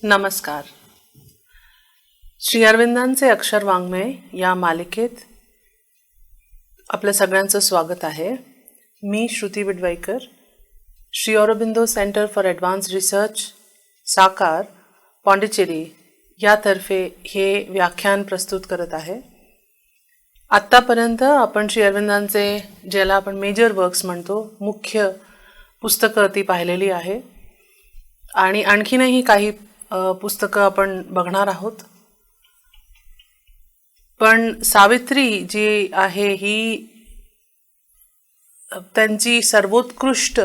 नमस्कार. श्री अरविंदांचे अक्षर वाङ्मय या मालिकेत आपल्या सगळ्यांचं स्वागत आहे. मी Shruti Vidwaikar, Shri Aurobindo centre for advance research SACAR Pondicherry यातर्फे हे व्याख्यान प्रस्तुत करत आहे. आत्तापर्यंत आपण श्री अरविंदांचे ज्याला आपण मेजर वर्क्स म्हणतो, मुख्य पुस्तकं ती पाहिलेली आहे आणि आणखीनही काही पुस्तकं आपण बघणार आहोत. पण सावित्री जी आहे ही त्यांची सर्वोत्कृष्ट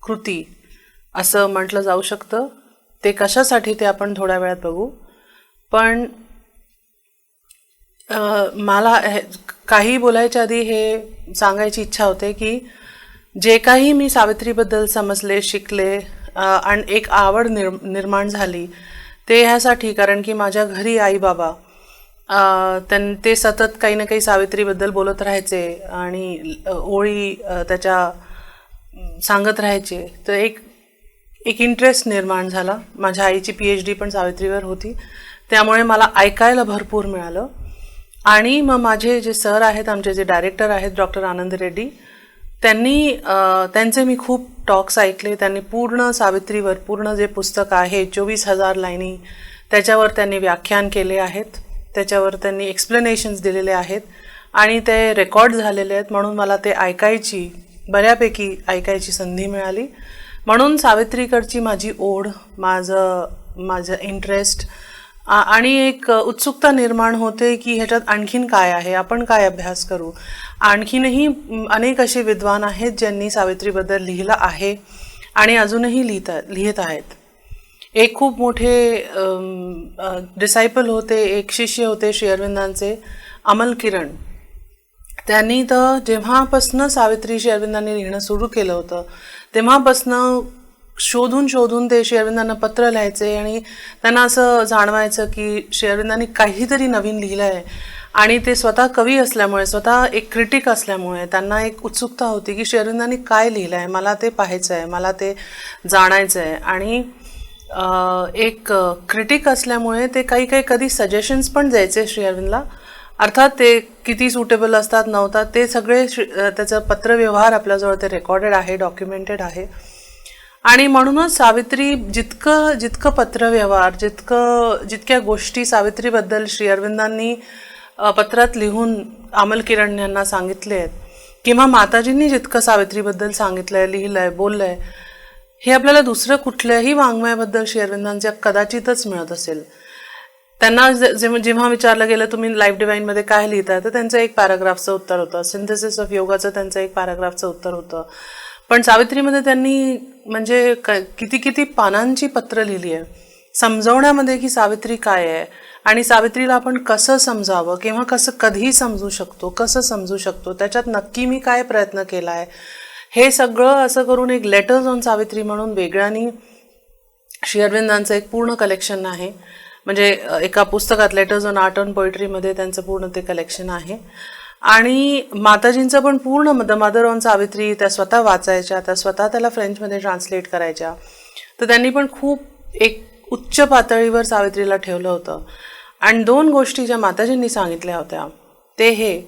कृती असं म्हटलं जाऊ शकतं. ते कशासाठी ते आपण थोड्या वेळात बघू. पण मला काही बोलायच्या आधी हे सांगायची इच्छा होते की जे काही मी सावित्रीबद्दल समजले, शिकले आणि एक आवड निर्माण झाली ते ह्यासाठी कारण की माझ्या घरी आई बाबा ते सतत काही ना काही सावित्रीबद्दल बोलत राहायचे आणि ओळी त्याच्या सांगत राहायचे. तर एक इंटरेस्ट निर्माण झाला. माझ्या आईची PhD पण सावित्रीवर होती, त्यामुळे मला ऐकायला भरपूर मिळालं. आणि मग माझे जे सर आहेत, आमचे जे डायरेक्टर आहेत डॉक्टर आनंद रेड्डी, त्यांचे मी खूप टॉक्स ऐकले. त्यांनी पूर्ण सावित्रीवर पूर्ण जे पुस्तक आहे 24,000 लाईनी त्याच्यावर त्यांनी व्याख्यान केले आहेत, त्याच्यावर त्यांनी एक्सप्लेनेशन्स दिलेले आहेत आणि ते रेकॉर्ड झालेले आहेत. म्हणून मला ते बऱ्यापैकी ऐकायची संधी मिळाली. म्हणून सावित्रीकडची माझी ओढ, माझं इंटरेस्ट आणि एक उत्सुकता निर्माण होते की ह्याच्यात आणखीन काय आहे, आपण काय अभ्यास करू. आणखीनही अनेक असे विद्वान आहेत ज्यांनी सावित्रीबद्दल लिहिलं आहे आणि अजूनही लिहित आहेत. एक खूप मोठे डिसायपल होते, एक शिष्य होते श्री अरविंदांचे, अमल किरण. त्यांनी तर जेव्हापासनं सावित्री श्री अरविंदांनी लिहिणं सुरू केलं होतं तेव्हापासनं शोधून ते श्री अरविंदांना पत्र लिहायचे आणि त्यांना असं जाणवायचं की श्री अरविंदांनी काहीतरी नवीन लिहिलं आहे. आणि ते स्वतः कवी असल्यामुळे, स्वतः एक क्रिटिक असल्यामुळे त्यांना एक उत्सुकता होती की श्री अरविंदांनी काय लिहिलं आहे, मला ते पाहायचं आहे, मला ते जाणायचं आहे. आणि एक क्रिटिक असल्यामुळे ते काही कधी सजेशन्स पण द्यायचे श्री अरविंदला. अर्थात ते किती सुटेबल असतात नव्हतात ते सगळे त्याचं पत्रव्यवहार आपल्याजवळ ते रेकॉर्डेड आहे, डॉक्युमेंटेड आहे. आणि म्हणूनच सावित्री जितकं पत्रव्यवहार, जितक्या गोष्टी सावित्रीबद्दल श्री अरविंदांनी पत्रात लिहून अमल किरण यांना सांगितले आहेत किंवा माताजींनी जितकं सावित्रीबद्दल सांगितलं आहे, लिहिलं आहे, बोललं आहे, हे आपल्याला दुसरं कुठल्याही वाङ्मयाबद्दल श्री अरविंदांच्या कदाचितच मिळत असेल. त्यांना जेव्हा विचारलं गेलं तुम्ही लाईफ डिवाईनमध्ये काय लिहिता, तर त्यांचं एक पॅराग्राफचं उत्तर होतं. सिंथेसिस ऑफ योगाचं त्यांचं एक पॅराग्राफचं उत्तर होतं. पण सावित्रीमध्ये त्यांनी म्हणजे किती पानांची पत्र लिहिली आहे समजवण्यामध्ये की सावित्री काय आहे आणि सावित्रीला आपण कसं समजावं किंवा कधी समजू शकतो, त्याच्यात नक्की मी काय प्रयत्न केला आहे, हे सगळं असं करून एक लेटर्स ऑन सावित्री म्हणून वेगळ्यानी श्री अरविंदांचं एक पूर्ण कलेक्शन आहे. म्हणजे एका पुस्तकात लेटर्स ऑन आर्ट अँड पोएट्रीमध्ये त्यांचं पूर्ण ते कलेक्शन आहे. आणि माताजींचं पण पूर्ण द मदर ऑन सावित्री त्या स्वतः वाचायच्या, त्या स्वतः त्याला फ्रेंचमध्ये ट्रान्सलेट करायच्या. तर त्यांनी पण खूप एक उच्च पातळीवर सावित्रीला ठेवलं होतं. आणि 2 गोष्टी ज्या माताजींनी सांगितल्या होत्या ते हे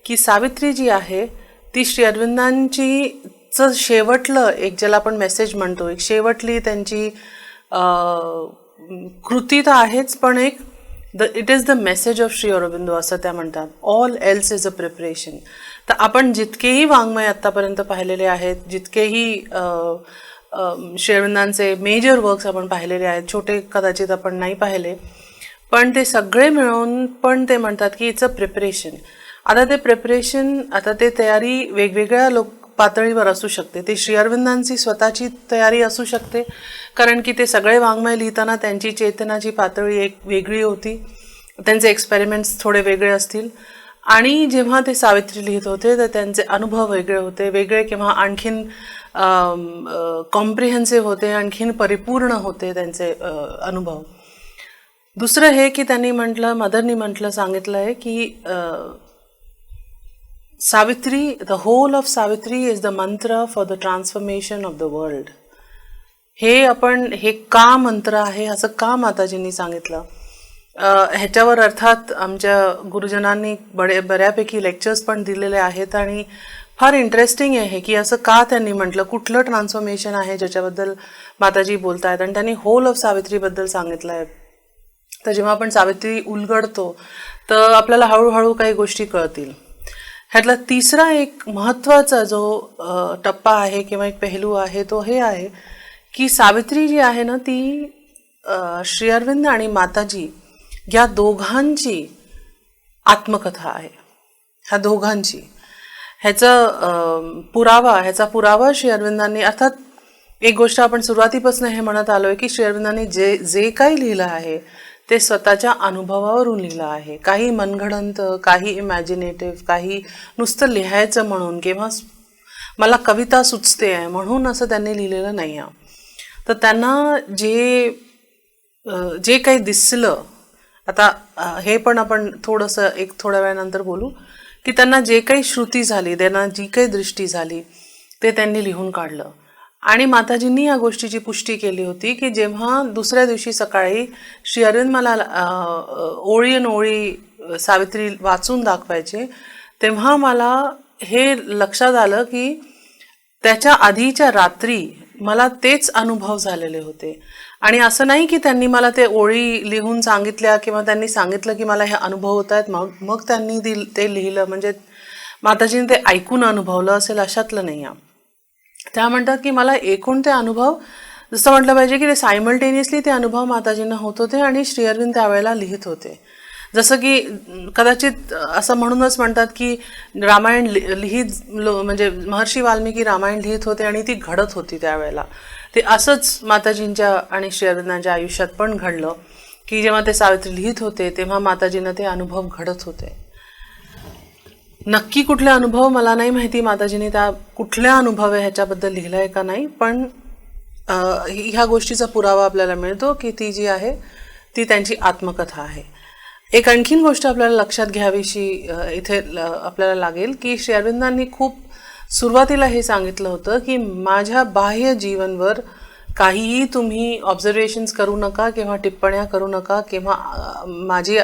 की सावित्री जी आहे ती श्री अरविंदांचीचं शेवटलं एक ज्याला आपण मेसेज म्हणतो, एक शेवटली त्यांची कृती तर आहेच, पण it is the message of Shri Aurobindo असं त्या म्हणतात. All else is a preparation. तर आपण जितकेही वाङ्मय आत्तापर्यंत पाहिलेले आहेत, जितकेही श्री अरविंदांचे मेजर वर्क्स आपण पाहिलेले आहेत, छोटे कदाचित आपण नाही पाहिले, पण ते सगळे मिळून पण ते म्हणतात की इट्स अ प्रिपरेशन. आता ते तयारी वेगवेगळ्या पातळीवर असू शकते. ते श्री अरविंदांची स्वतःची तयारी असू शकते कारण की ते सगळे वाङ्मय लिहिताना त्यांची चेतनाची पातळी एक वेगळी होती, त्यांचे एक्सपेरिमेंट्स थोडे वेगळे असतील. आणि जेव्हा ते सावित्री लिहित होते तर त्यांचे अनुभव वेगळे होते, वेगळे किंवा आणखीन कॉम्प्रिहेन्सिव्ह होते, आणखीन परिपूर्ण होते त्यांचे अनुभव. दुसरं हे की त्यांनी मदरनी सांगितलं आहे की Savitri, the whole of Savitri is the mantra for the transformation of the world. हे का मंत्र आहे असं का माताजींनी सांगितलं, ह्याच्यावर अर्थात आमच्या गुरुजनांनी बऱ्यापैकी लेक्चर्स पण दिलेले आहेत आणि फार इंटरेस्टिंग आहे की असं का त्यांनी म्हटलं, कुठलं ट्रान्सफॉर्मेशन आहे ज्याच्याबद्दल माताजी बोलत आहेत. आणि त्यांनी होल ऑफ सावित्रीबद्दल सांगितलं आहे. तर जेव्हा आपण सावित्री उलगडतो तर आपल्याला हळूहळू काही गोष्टी कळतील. ह्यातला तिसरा एक महत्त्वाचा जो टप्पा आहे किंवा एक पेहलू आहे तो हे आहे की सावित्री जी आहे ना ती श्री अरविंद आणि माताजी या दोघांची आत्मकथा आहे. ह्या दोघांची ह्याचा पुरावा श्री अरविंदांनी, अर्थात एक गोष्ट आपण सुरुवातीपासून हे म्हणत आलोय की श्री अरविंदांनी जे काही लिहिलं आहे ते स्वतःच्या अनुभवावरून लिहिलं आहे. काही मनगडंत, काही इमॅजिनेटिव्ह, काही नुसतं लिहायचं म्हणून किंवा मला कविता सुचते आहे म्हणून असं त्यांनी लिहिलेलं नाही आहे. तर त्यांना जे काही दिसलं, आता हे पण आपण थोड्या वेळानंतर बोलू, की त्यांना जे काही श्रुती झाली, त्यांना जी काही दृष्टी झाली ते त्यांनी लिहून काढलं. आणि माताजींनी या गोष्टीची पुष्टी केली होती की जेव्हा दुसऱ्या दिवशी सकाळी श्री अरविंद मला ओळी सावित्री वाचून दाखवायचे तेव्हा मला हे लक्षात आलं की त्याच्या आधीच्या रात्री मला तेच अनुभव झालेले होते. आणि असं नाही की त्यांनी मला ते ओळी लिहून सांगितल्या किंवा त्यांनी सांगितलं की मला हे अनुभव होत आहेत मग त्यांनी ते लिहिलं, म्हणजे माताजींनी ते ऐकून अनुभवलं असेल अशातलं नाही आहे. त्या म्हणतात की मला एकूण ते अनुभव, जसं म्हटलं पाहिजे की ते सायमल्टेनियसली ते अनुभव माताजींना होत होते आणि श्री अरविंद त्यावेळेला लिहित होते. जसं की कदाचित असं म्हणूनच म्हणतात की रामायण म्हणजे महर्षी वाल्मिकी रामायण लिहित होते आणि ती घडत होती त्यावेळेला. ते असंच माताजींच्या आणि श्री अरविंदांच्या आयुष्यात पण घडलं की जेव्हा ते सावित्री लिहित होते तेव्हा माताजींना ते अनुभव घडत होते. नक्की कुठले अनुभव मला नाही माहिती माताजींनी त्या कुठल्या अनुभव आहे ह्याच्याबद्दल लिहिलं आहे का नाही, पण ह्या गोष्टीचा पुरावा आपल्याला मिळतो की ती जी आहे ती त्यांची आत्मकथा आहे. एक आणखीन गोष्ट आपल्याला लक्षात घ्यावीशी इथे आपल्याला लागेल की श्री अरविंदांनी खूप सुरुवातीला हे सांगितलं होतं की माझ्या बाह्य जीवनवर काहीही तुम्ही ऑब्झर्वेशन्स करू नका किंवा टिप्पण्या करू नका किंवा माझी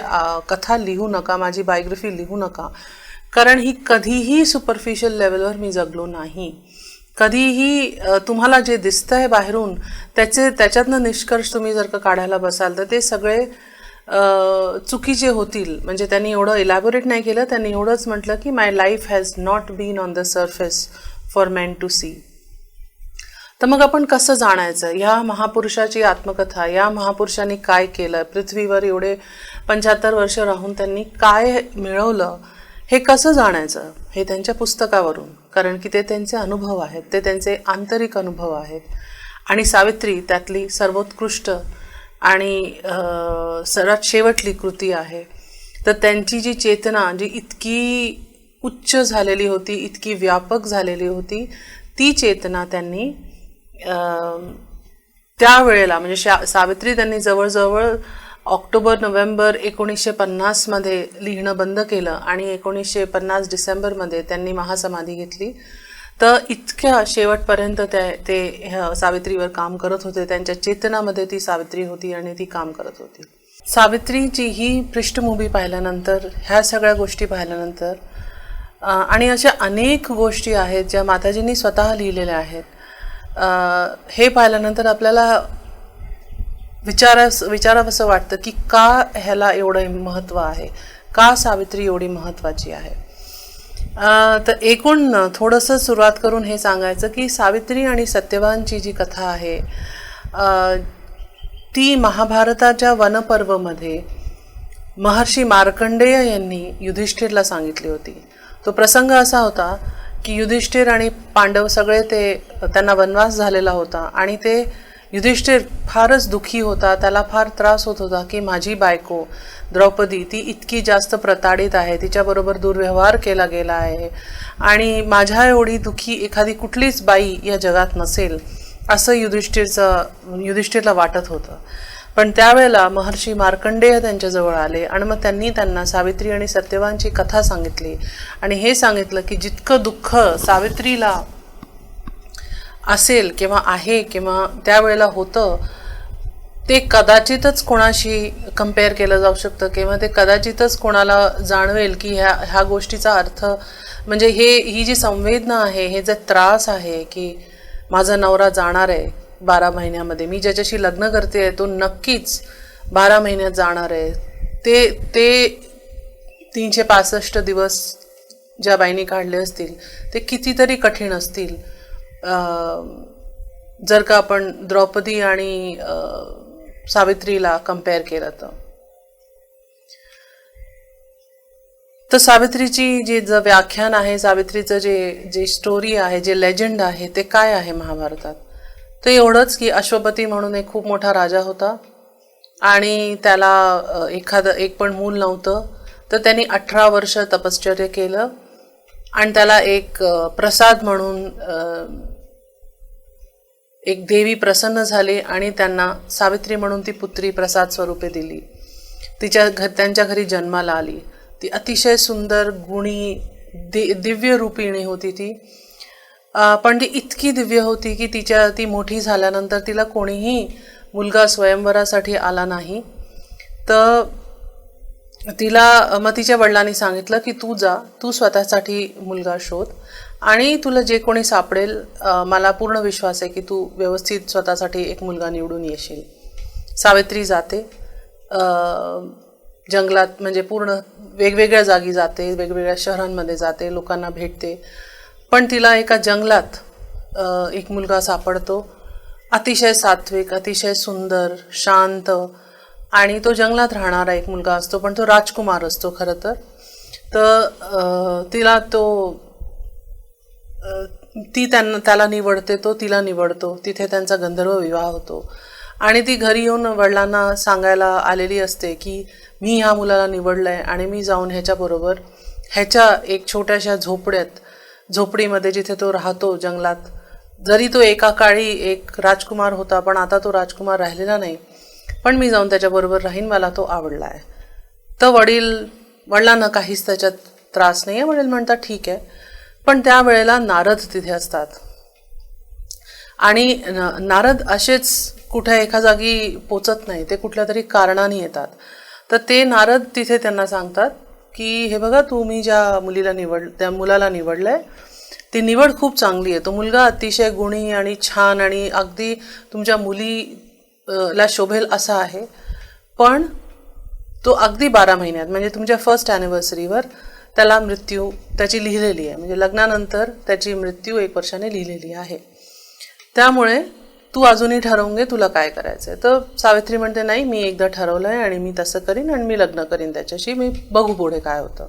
कथा लिहू नका, माझी बायोग्राफी लिहू नका, कारण ही कधीही सुपरफिशियल लेवलवर मी जगलो नाही. कधीही तुम्हाला जे दिसतंय बाहेरून त्याच्यातनं निष्कर्ष तुम्ही जर का काढायला बसाल तर ते सगळे चुकीचे होतील. म्हणजे त्यांनी एवढं इलॅबोरेट नाही केलं, त्यांनी एवढंच म्हटलं की my life has not been on the surface for man to see. तर मग आपण कसं जाणायचं ह्या महापुरुषाची आत्मकथा, या महापुरुषांनी काय केलं, पृथ्वीवर एवढे 75 वर्ष राहून त्यांनी काय मिळवलं, हे कसं जाणायचं, हे त्यांच्या पुस्तकावरून, कारण की ते त्यांचे अनुभव आहेत, ते त्यांचे आंतरिक अनुभव आहेत. आणि सावित्री त्यातली सर्वोत्कृष्ट आणि सर्वात शेवटली कृती आहे. तर त्यांची जी चेतना जी इतकी उच्च झालेली होती, इतकी व्यापक झालेली होती, ती चेतना त्यांनी त्यावेळेला म्हणजे सावित्री त्यांनी जवळजवळ ऑक्टोबर-नोव्हेंबर 1950 लिहिणं बंद केलं आणि 1950 डिसेंबरमध्ये त्यांनी महासमाधी घेतली. तर इतक्या शेवटपर्यंत ते सावित्रीवर काम करत होते. त्यांच्या चेतनामध्ये ती सावित्री होती आणि ती काम करत होती. सावित्रीची ही पृष्ठभूमी पाहिल्यानंतर, ह्या सगळ्या गोष्टी पाहिल्यानंतर आणि अशा अनेक गोष्टी आहेत ज्या माताजींनी स्वतः लिहिलेल्या आहेत, हे पाहिल्यानंतर आपल्याला विचारावंसं वाटतं की का ह्याला एवढं महत्त्व आहे, का सावित्री एवढी महत्त्वाची आहे. तर एकूण थोडंसं सुरुवात करून हे सांगायचं की सावित्री आणि सत्यवानची जी कथा आहे ती महाभारताच्या वनपर्वमध्ये महर्षी मार्कंडेय यांनी युधिष्ठिरला सांगितली होती. तो प्रसंग असा होता की युधिष्ठिर आणि पांडव सगळे त्यांना वनवास झालेला होता आणि ते युधिष्ठिर फारच दुःखी होता. त्याला फार त्रास होत होता की माझी बायको द्रौपदी ती इतकी जास्त प्रताडित आहे, तिच्याबरोबर दुर्व्यवहार केला गेला आहे आणि माझ्या एवढी दुःखी एखादी कुठलीच बाई या जगात नसेल असं युधिष्ठिरला वाटत होतं. पण त्यावेळेला महर्षी मार्कंडेय त्यांच्याजवळ आले आणि मग त्यांनी त्यांना सावित्री आणि सत्यवानची कथा सांगितली आणि हे सांगितलं की जितकं दुःख सावित्रीला असेल किंवा आहे किंवा त्यावेळेला होतं, ते कदाचितच कोणाशी कम्पेअर केलं जाऊ शकतं किंवा ते कदाचितच कोणाला जाणवेल की ह्या गोष्टीचा अर्थ म्हणजे ही जी संवेदना आहे, हे जे त्रास आहे की माझा नवरा जाणार आहे 12 महिन्यामध्ये, मी ज्याच्याशी लग्न करते तो नक्कीच 12 महिन्यात जाणार आहे, ते 365 दिवस ज्या बाईंनी काढले असतील ते कितीतरी कठीण असतील जर का आपण द्रौपदी आणि सावित्रीला कम्पेअर केलं तर सावित्रीची जे व्याख्यान आहे, सावित्रीचं जे स्टोरी आहे, जे लेजंड आहे, ते काय आहे महाभारतात? तर एवढंच की अश्वपती म्हणून एक खूप मोठा राजा होता आणि त्याला एक पण मूल नव्हतं. तर त्यांनी 18 वर्ष तपश्चर्य केलं आणि त्याला एक प्रसाद म्हणून एक देवी प्रसन्न झाली आणि त्यांना सावित्री म्हणून ती पुत्री प्रसाद स्वरूपे दिली. त्यांच्या घरी जन्माला आली. ती अतिशय सुंदर, गुणी, दिव्य रूपिणी होती ती. पण ती इतकी दिव्य होती की ती मोठी झाल्यानंतर तिला कोणीही मुलगा स्वयंवरासाठी आला नाही. तर मग तिच्या वडिलांनी सांगितलं की तू स्वतःसाठी मुलगा शोध आणि तुला जे कोणी सापडेल, मला पूर्ण विश्वास आहे की तू व्यवस्थित स्वतःसाठी एक मुलगा निवडून येशील. सावित्री जाते जंगलात, म्हणजे पूर्ण वेगवेगळ्या जागी जाते, वेगवेगळ्या शहरांमध्ये जाते, लोकांना भेटते. पण तिला एका जंगलात एक मुलगा सापडतो, अतिशय सात्विक, अतिशय सुंदर, शांत, आणि तो जंगलात राहणारा एक मुलगा असतो, पण तो राजकुमार असतो खरं तर. तिला त्याला निवडते, तो तिला निवडतो. तिथे त्यांचा गंधर्व विवाह होतो आणि ती घरी येऊन वडिलांना सांगायला आलेली असते की मी ह्या मुलाला निवडलंय आणि मी जाऊन ह्याच्या एक छोट्याशा झोपडीमध्ये जिथे तो राहतो जंगलात, जरी तो एका काळी एक राजकुमार होता पण आता तो राजकुमार राहिलेला नाही, पण मी जाऊन त्याच्याबरोबर राहीन, मला तो आवडला आहे. तर वडिलांना काहीच त्याच्यात त्रास नाही आहे. वडील म्हणतात ठीक आहे. पण त्यावेळेला नारद तिथे असतात आणि नारद असेच कुठे एका जागी पोचत नाही, ते कुठल्या तरी कारणाने येतात. तर ते नारद तिथे त्यांना सांगतात की हे बघा, तुम्ही ज्या मुलाला निवडलंय ती निवड खूप चांगली आहे. तो मुलगा अतिशय गुणी आणि छान आणि अगदी तुमच्या मुलीला शोभेल असा आहे, पण तो अगदी 12 महिन्यात म्हणजे तुमच्या फर्स्ट ॲनिव्हर्सरीवर त्याला मृत्यू त्याची लिहिलेली आहे, म्हणजे लग्नानंतर त्याची मृत्यू 1 वर्षाने लिहिलेली आहे. त्यामुळे तू अजूनही ठरवून घे तुला काय करायचं आहे. तर सावित्री म्हणते नाही, मी एकदा ठरवलं आहे आणि मी तसं करीन आणि मी लग्न करीन त्याच्याशी, मी बघू पुढे काय होतं.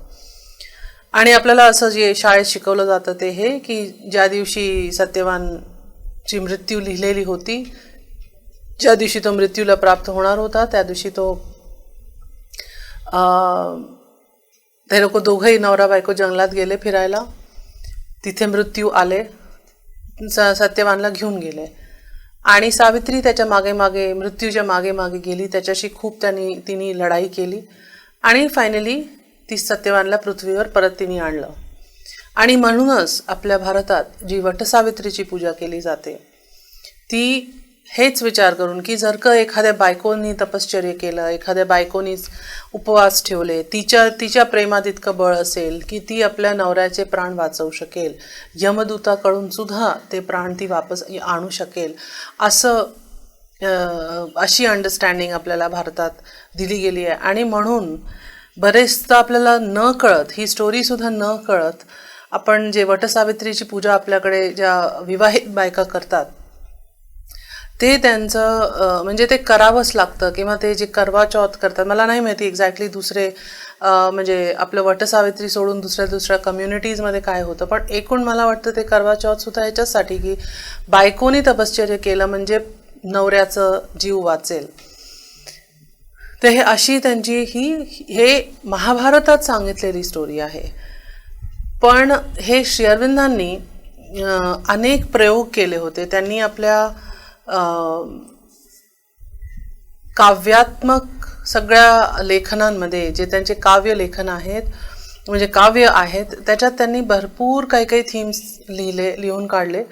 आणि आपल्याला असं जे शाळेत शिकवलं जातं ते हे की ज्या दिवशी सत्यवानची मृत्यू लिहिलेली होती, ज्या दिवशी तो मृत्यूला प्राप्त होणार होता, त्या दिवशी ते लोक दोघंही नवरा बायको जंगलात गेले फिरायला. तिथे मृत्यू आले, सत्यवानला घेऊन गेले आणि सावित्री त्याच्या मागे मृत्यूच्या मागे गेली. त्याच्याशी खूप तिने लढाई केली आणि फायनली ती सत्यवानला पृथ्वीवर परत तिने आणलं. आणि म्हणूनच आपल्या भारतात जी वटसावित्रीची पूजा केली जाते ती हेच विचार करून की जर का एखाद्या बायकोनी तपश्चर्य केलं, एखाद्या बायकोनीच उपवास ठेवले, तिच्या प्रेमात इतकं बळ असेल की ती आपल्या नवऱ्याचे प्राण वाचवू शकेल, यमदूताकडून सुद्धा ते प्राण ती वापस आणू शकेल, अशी अंडरस्टँडिंग आपल्याला भारतात दिली गेली आहे. आणि म्हणून बरेचदा आपल्याला न कळत, ही स्टोरीसुद्धा न कळत, आपण जे वटसावित्रीची पूजा आपल्याकडे ज्या विवाहित बायका करतात ते त्यांचं म्हणजे ते करावंच लागतं. किंवा ते जे करवा चौथ करतात, मला नाही माहिती एक्झॅक्टली दुसरे म्हणजे आपलं वटसावित्री सोडून दुसऱ्या कम्युनिटीजमध्ये काय होतं, पण एकूण मला वाटतं ते करवा चौथसुद्धा ह्याच्याचसाठी की बायकोनी तपश्चर्य केलं म्हणजे नवऱ्याचं जीव वाचेल. तर हे अशी त्यांची हे महाभारतात सांगितलेली स्टोरी आहे. पण हे श्री अरविंदांनी अनेक प्रयोग केले होते. त्यांनी आपल्या काव्यात्मक सगळ्या लेखनांमध्ये, जे त्यांचे काव्य लेखन आहेत म्हणजे काव्य आहेत, त्याच्यात त्यांनी भरपूर काही थीम्स लिहून काढले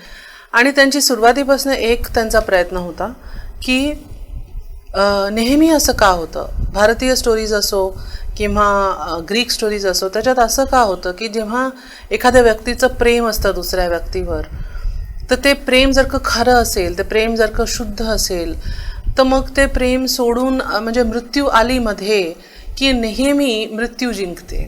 आणि त्यांची सुरुवातीपासून एक त्यांचा प्रयत्न होता की नेहमी असं का होतं, भारतीय स्टोरीज असो किंवा ग्रीक स्टोरीज असो, त्याच्यात असं का होतं की जेव्हा एखाद्या व्यक्तीचं प्रेम असतं दुसऱ्या व्यक्तीवर, तर ते प्रेम जर का खरं असेल, ते प्रेम जर का शुद्ध असेल, तर मग ते प्रेम सोडून म्हणजे मृत्यू आली मध्ये की नेहमी मृत्यू जिंकते,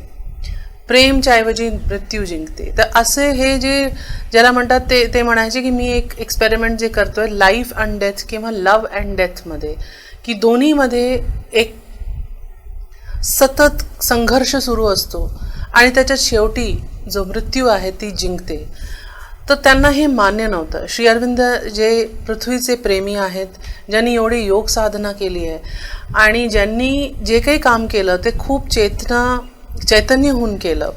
प्रेमच्या ऐवजी मृत्यू जिंकते. तर असे हे जे ज्याला म्हणतात ते म्हणायचे की मी एक एक्सपेरिमेंट जे करतोय लाईफ अँड डेथ किंवा लव्ह अँड डेथमध्ये, की दोन्हीमध्ये एक सतत संघर्ष सुरू असतो आणि त्याच्यात शेवटी जो मृत्यू आहे ती जिंकते. तर त्यांना हे मान्य नव्हतं. श्री अरविंद जे पृथ्वीचे प्रेमी आहेत, ज्यांनी एवढी योग साधना केली आहे आणि ज्यांनी जे काही काम केलं ते खूप चैतन्य होऊन केलं,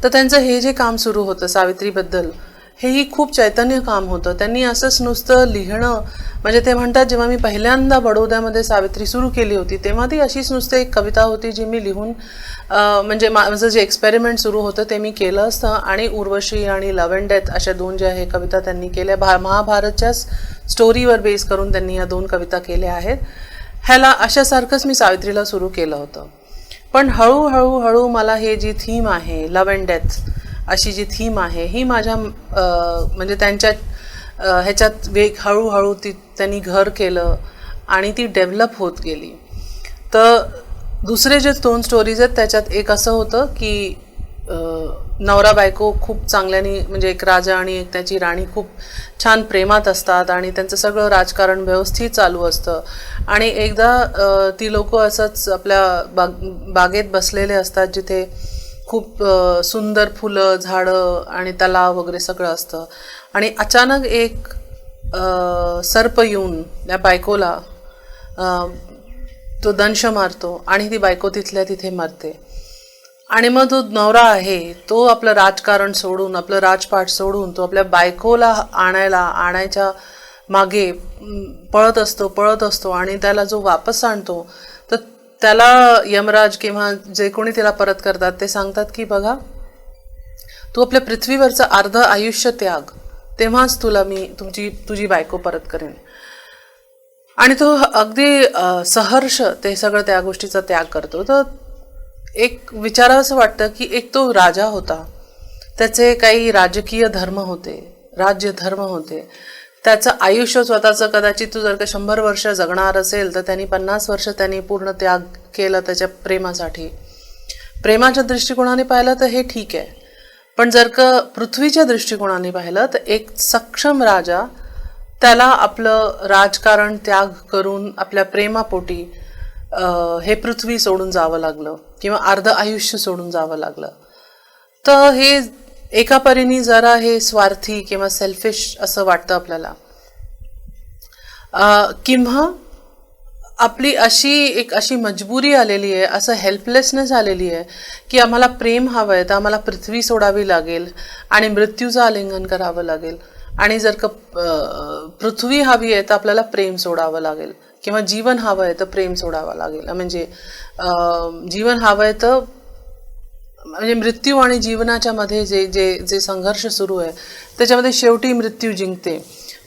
तर त्यांचं हे जे काम सुरू होतं सावित्रीबद्दल, हेही खूप चैतन्य काम होतं. त्यांनी असंच नुसतं लिहिणं, म्हणजे ते म्हणतात जेव्हा मी पहिल्यांदा बडोद्यामध्ये सावित्री सुरू केली होती तेव्हा ती अशीच नुसतं एक कविता होती जी मी लिहून म्हणजे माझं जे एक्सपेरिमेंट सुरू होतं ते मी केलं असतं. आणि उर्वशी आणि लव्ह अँड डेथ अशा दोन ज्या हे कविता त्यांनी केल्या, महाभारतच्या स्टोरीवर बेस करून त्यांनी या 2 कविता केल्या आहेत. ह्याला अशासारखंच मी सावित्रीला सुरू केलं होतं. पण हळूहळू मला हे जी थीम आहे लव्ह अँड डेथ अशी जी थीम आहे ही माझ्या म्हणजे त्यांच्या ह्याच्यात हळूहळू त्यांनी घर केलं आणि ती डेव्हलप होत गेली. तर दुसरे जे 2 स्टोरीज आहेत त्याच्यात एक असं होतं की नवरा बायको खूप चांगल्याने, म्हणजे एक राजा आणि एक त्याची राणी खूप छान प्रेमात असतात आणि त्यांचं सगळं राजकारण व्यवस्थित चालू असतं. आणि एकदा ती लोक असंच आपल्या बागेत बसलेले असतात जिथे खूप सुंदर फुलं, झाडं आणि तलाव वगैरे सगळं असतं. आणि अचानक एक सर्प येऊन त्या बायकोला तो दंश मारतो आणि ती बायको तिथल्या तिथे मरते. आणि मग तो नवरा आहे तो आपलं राजकारण सोडून, आपलं राजपाट सोडून तो आपल्या बायकोला आणायच्या मागे पळत असतो आणि त्याला जो वापस आणतो तर त्याला यमराज किंवा जे कोणी त्याला परत करतात ते सांगतात की बघा, तू आपल्या पृथ्वीवरचं अर्ध आयुष्य त्याग, तेव्हाच तुला मी तुझी बायको परत करेन. आणि तो अगदी सहर्ष ते सगळं त्या गोष्टीचा त्याग करतो. तर एक विचारावंसं वाटतं की एक तो राजा होता, त्याचे काही राजकीय धर्म होते, राज्य धर्म होते, त्याचं आयुष्य स्वतःचं कदाचित तू जर का 100 वर्ष जगणार असेल तर त्यांनी 50 वर्ष त्यांनी पूर्ण त्याग केलं त्याच्या प्रेमासाठी. प्रेमाच्या दृष्टिकोनाने पाहिलं तर हे ठीक आहे, पण जर का पृथ्वीच्या दृष्टिकोनाने पाहिलं तर एक सक्षम राजा, त्याला आपलं राजकारण त्याग करून आपल्या प्रेमापोटी हे पृथ्वी सोडून जावं लागलं किंवा अर्ध आयुष्य सोडून जावं लागलं. तर हे एका परीने जरा हे स्वार्थी किंवा सेल्फिश असं वाटतं आपल्याला, किंवा आपली अशी मजबुरी आलेली आहे, असं हेल्पलेसनेस आलेली आहे की आम्हाला प्रेम हवं आहे तर आम्हाला पृथ्वी सोडावी लागेल आणि मृत्यूचं आलिंगन करावं लागेल. आणि जर का पृथ्वी हवी आहे तर आपल्याला प्रेम सोडावं लागेल, किंवा जीवन हवं आहे तर प्रेम सोडावं लागेल. म्हणजे जीवन हवं आहे तर म्हणजे मृत्यू आणि जीवनाच्या मध्ये जे संघर्ष सुरू आहे त्याच्यामध्ये शेवटी मृत्यू जिंकते.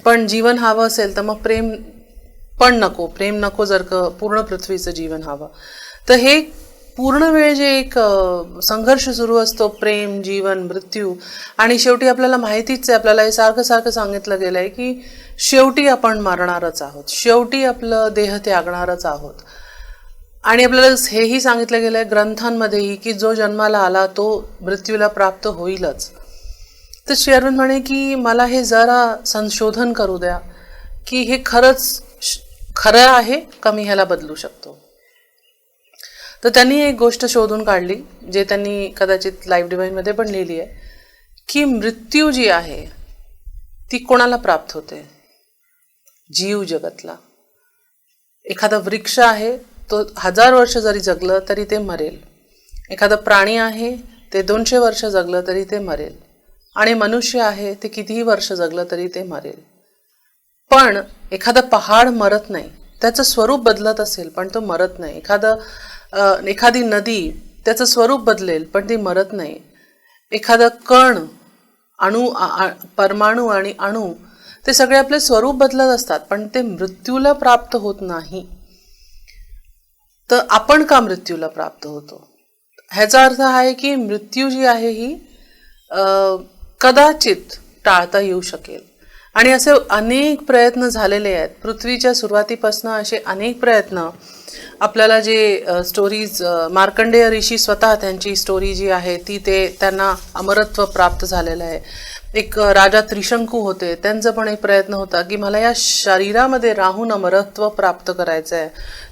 पण जीवन हवं असेल तर मग प्रेम नको जर का पूर्ण पृथ्वीचं जीवन हवं. तर हे पूर्ण वेळ जे एक संघर्ष सुरू असतो, प्रेम, जीवन, मृत्यू, आणि शेवटी आपल्याला माहितीच आहे, आपल्याला हे सारखं सांगितलं गेलं आहे की शेवटी आपण मरणारच आहोत, शेवटी आपलं देह त्यागणारच आहोत. आणि आपल्याला हेही सांगितलं गेलं आहे ग्रंथांमध्येही की जो जन्माला आला तो मृत्यूला प्राप्त होईलच. तर श्री अरविंद म्हणे की मला हे जरा संशोधन करू द्या की हे खरंच खरं आहे का मी ह्याला बदलू शकतो. तर त्यांनी एक गोष्ट शोधून काढली, जे त्यांनी कदाचित लाईफ डिवाईनमध्ये पण लिहिली आहे, की मृत्यू जी आहे ती कोणाला प्राप्त होते? जीव जगतला. एखादा वृक्ष आहे तो 1000 वर्ष जरी जगलं तरी ते मरेल, एखादा प्राणी आहे ते 200 वर्ष जगलं तरी ते मरेल, आणि मनुष्य आहे ते कितीही वर्ष जगलं तरी ते मरेल. पण एखादा पहाड मरत नाही, त्याचं स्वरूप बदलत असेल पण तो मरत नाही. एखादी नदी त्याचं स्वरूप बदलेल पण ती मरत नाही. एखादा कण परमाणू आणि अणू ते सगळे आपले स्वरूप बदलत असतात, पण ते मृत्यूला प्राप्त होत नाही. तर आपण का मृत्यूला प्राप्त होतो? ह्याचा अर्थ आहे की मृत्यू जी आहे ही कदाचित टाळता येऊ शकेल. आणि असे अनेक प्रयत्न झालेले आहेत. पृथ्वीच्या सुरुवातीपासून असे अनेक प्रयत्न आपल्याला जे स्टोरीज मार्कंडेय ऋषी स्वतः त्यांची स्टोरी जी आहे ती त्यांना अमरत्व प्राप्त झालेलं आहे. एक राजा त्रिशंकू होते, त्यांचा पण एक प्रयत्न होता की मला या शरीरामध्ये राहून अमरत्व प्राप्त करायचं आहे,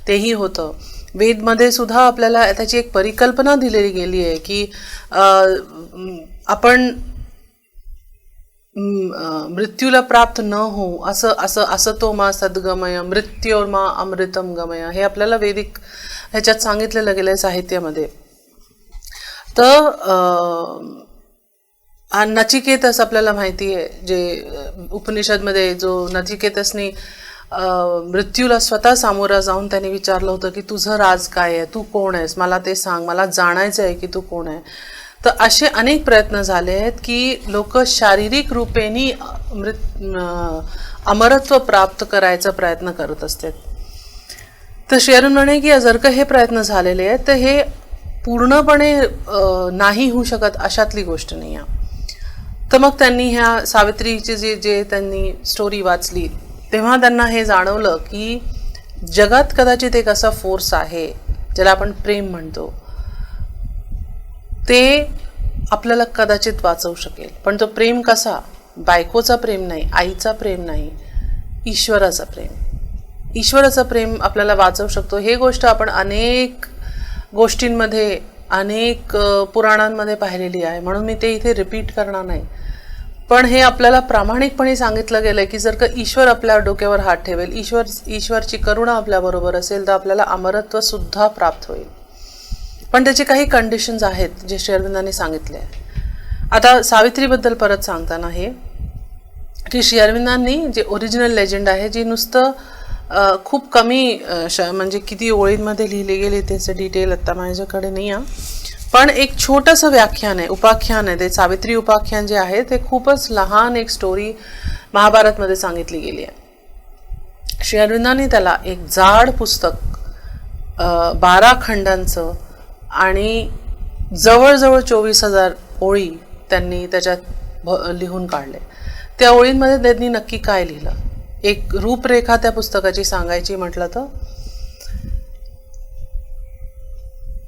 तेही होतं. वेदमध्ये सुद्धा आपल्याला त्याची एक परिकल्पना दिलेली गेली आहे की आपण मृत्यूला प्राप्त न होऊ असं तो मा सद्गमय मृत्योर्मा अमृतम गमय, हे आपल्याला वेदिक ह्याच्यात सांगितलेलं गेलंय साहित्यामध्ये. तर नचिकेतस आपल्याला माहिती आहे, जे उपनिषदमध्ये जो नचिकेतसनी मृत्यूला स्वतः सामोरा जाऊन त्याने विचारलं होतं की तुझं राज काय आहे, तू कोण आहेस, मला ते सांग, मला जाणायचं आहे की तू कोण आहे. तर असे अनेक प्रयत्न झाले आहेत की लोक शारीरिक रूपेनी अमरत्व प्राप्त करायचा प्रयत्न करत असतात. तर श्री अरविंद म्हणे की जर का हे प्रयत्न झालेले आहेत तर हे पूर्णपणे नाही होऊ शकत अशातली गोष्ट नाही आहे. तर मग त्यांनी ह्या सावित्रीची जे त्यांनी स्टोरी वाचली तेव्हा त्यांना हे जाणवलं की जगात कदाचित एक असा फोर्स आहे ज्याला आपण प्रेम म्हणतो, ते आपल्याला कदाचित वाचवू शकेल. पण तो प्रेम कसा? बायकोचा प्रेम नाही, आईचा प्रेम नाही, ईश्वराचा प्रेम. ईश्वराचा प्रेम आपल्याला वाचवू शकतो. हे गोष्ट आपण अनेक गोष्टींमध्ये अनेक पुराणांमध्ये पाहिलेली आहे, म्हणून मी ते इथे रिपीट करणार नाही. पण हे आपल्याला प्रामाणिकपणे सांगितलं गेलंय की जर का ईश्वर आपल्या डोक्यावर हात ठेवेल, ईश्वरची करुणा आपल्याबरोबर असेल तर आपल्याला अमरत्व सुद्धा प्राप्त होईल. पण त्याचे काही कंडिशन्स आहेत जे श्री अरविंदांनी सांगितले आहे. आता सावित्रीबद्दल परत सांगताना हे की श्री अरविंदांनी जे ओरिजिनल लेजंड आहे, जी नुसतं खूप कमी म्हणजे किती ओळींमध्ये लिहिली गेली त्याचं डिटेल आत्ता माझ्याकडे नाही आहे, पण एक छोटंसं व्याख्यान आहे, उपाख्यान आहे. ते सावित्री उपाख्यान जे आहे ते खूपच लहान एक स्टोरी महाभारतमध्ये सांगितली गेली आहे. श्री अरविंदांनी त्याला एक जाड पुस्तक 12 खंडांचं आणि जवळजवळ 24,000 ओळी त्यांनी त्याच्यात लिहून काढले. त्या ओळींमध्ये त्यांनी नक्की काय लिहिलं, एक रूपरेखा त्या पुस्तकाची सांगायची म्हटलं तर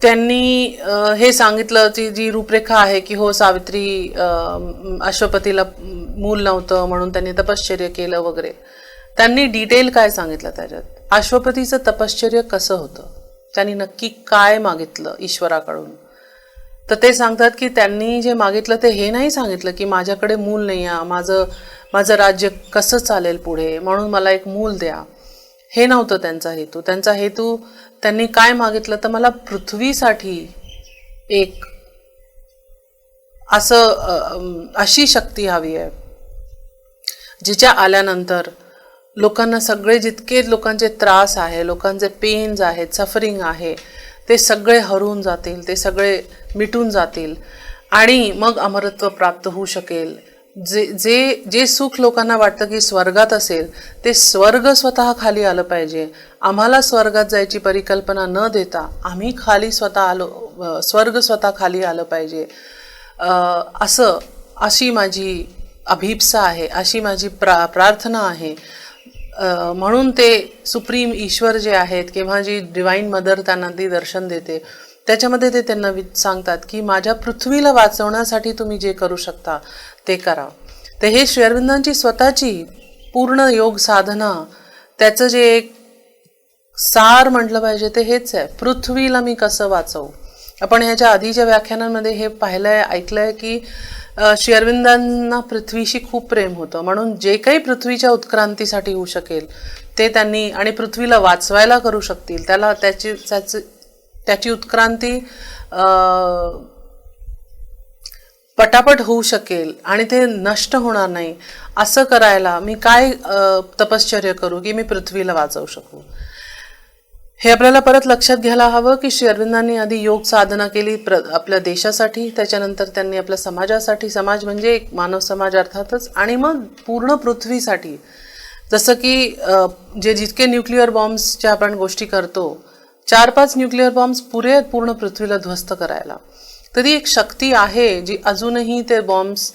त्यांनी हे सांगितलं की जी रूपरेखा आहे की हो सावित्री अश्वपतीला मूल नव्हतं म्हणून त्यांनी तपश्चर्य केलं वगैरे. त्यांनी डिटेल काय सांगितलं त्याच्यात, अश्वपतीचं तपश्चर्य कसं होतं, त्यांनी नक्की काय मागितलं ईश्वराकडून. तर ते सांगतात की त्यांनी जे मागितलं ते हे नाही सांगितलं की माझ्याकडे मूल नाही आहे, माझं राज्य कसं चालेल पुढे म्हणून मला एक मूल द्या, हे नव्हतं त्यांचा हेतू. त्यांचा हेतू त्यांनी काय मागितलं तर मला पृथ्वीसाठी एक अशी शक्ती हवी आहे जिच्या आल्यानंतर लोकांना सगळे जितके लोकांचे त्रास आहे, लोकांचे पेन्स आहेत, सफरिंग आहे, ते सगळे हरून जातील, ते सगळे मिटून जातील आणि मग अमरत्व प्राप्त होऊ शकेल. जे सुख लोकांना वाटतं की स्वर्गात असेल ते स्वर्ग स्वतः खाली आलं पाहिजे. आम्हाला स्वर्गात जायची परिकल्पना न देता आम्ही खाली स्वतः आलो, स्वर्ग स्वतः खाली आलं पाहिजे, अशी माझी अभिप्सा आहे, अशी माझी प्रार्थना आहे. म्हणून ते सुप्रीम ईश्वर जे आहेत किंवा जी डिवाइन मदर त्यांना ती दर्शन देते त्याच्यामध्ये ते त्यांना सांगतात की माझ्या पृथ्वीला वाचवण्यासाठी तुम्ही जे करू शकता ते करा. तर हे श्री अरविंदांची स्वतःची पूर्ण योग साधना, त्याचं जे एक सार म्हटलं पाहिजे ते हेच आहे, पृथ्वीला मी कसं वाचवू. आपण ह्याच्या आधीच्या व्याख्यानांमध्ये हे पाहिलंय, ऐकलंय की श्री अरविंदांना पृथ्वीशी खूप प्रेम होतं, म्हणून जे काही पृथ्वीच्या उत्क्रांतीसाठी होऊ शकेल ते त्यांनी आणि पृथ्वीला वाचवायला करू शकतील, त्याला त्याची उत्क्रांती पटापट होऊ शकेल आणि ते नष्ट होणार नाही असं करायला मी काय तपश्चर्या करू की मी पृथ्वीला वाचवू शकू. हे आपल्याला परत लक्षात घ्यायला हवं की श्री अरविंदांनी आधी योग साधना केली आपल्या देशासाठी, त्याच्यानंतर त्यांनी आपल्या समाजासाठी, समाज म्हणजे एक मानव समाज अर्थातच, आणि मग पूर्ण पृथ्वीसाठी. जसं की जितके न्यूक्लिअर बॉम्ब्सच्या आपण गोष्टी करतो, 4-5 न्यूक्लिअर बॉम्ब्स पुरे आहेत पूर्ण पृथ्वीला ध्वस्त करायला. तरी एक शक्ती आहे जी अजूनही ते बॉम्ब्स,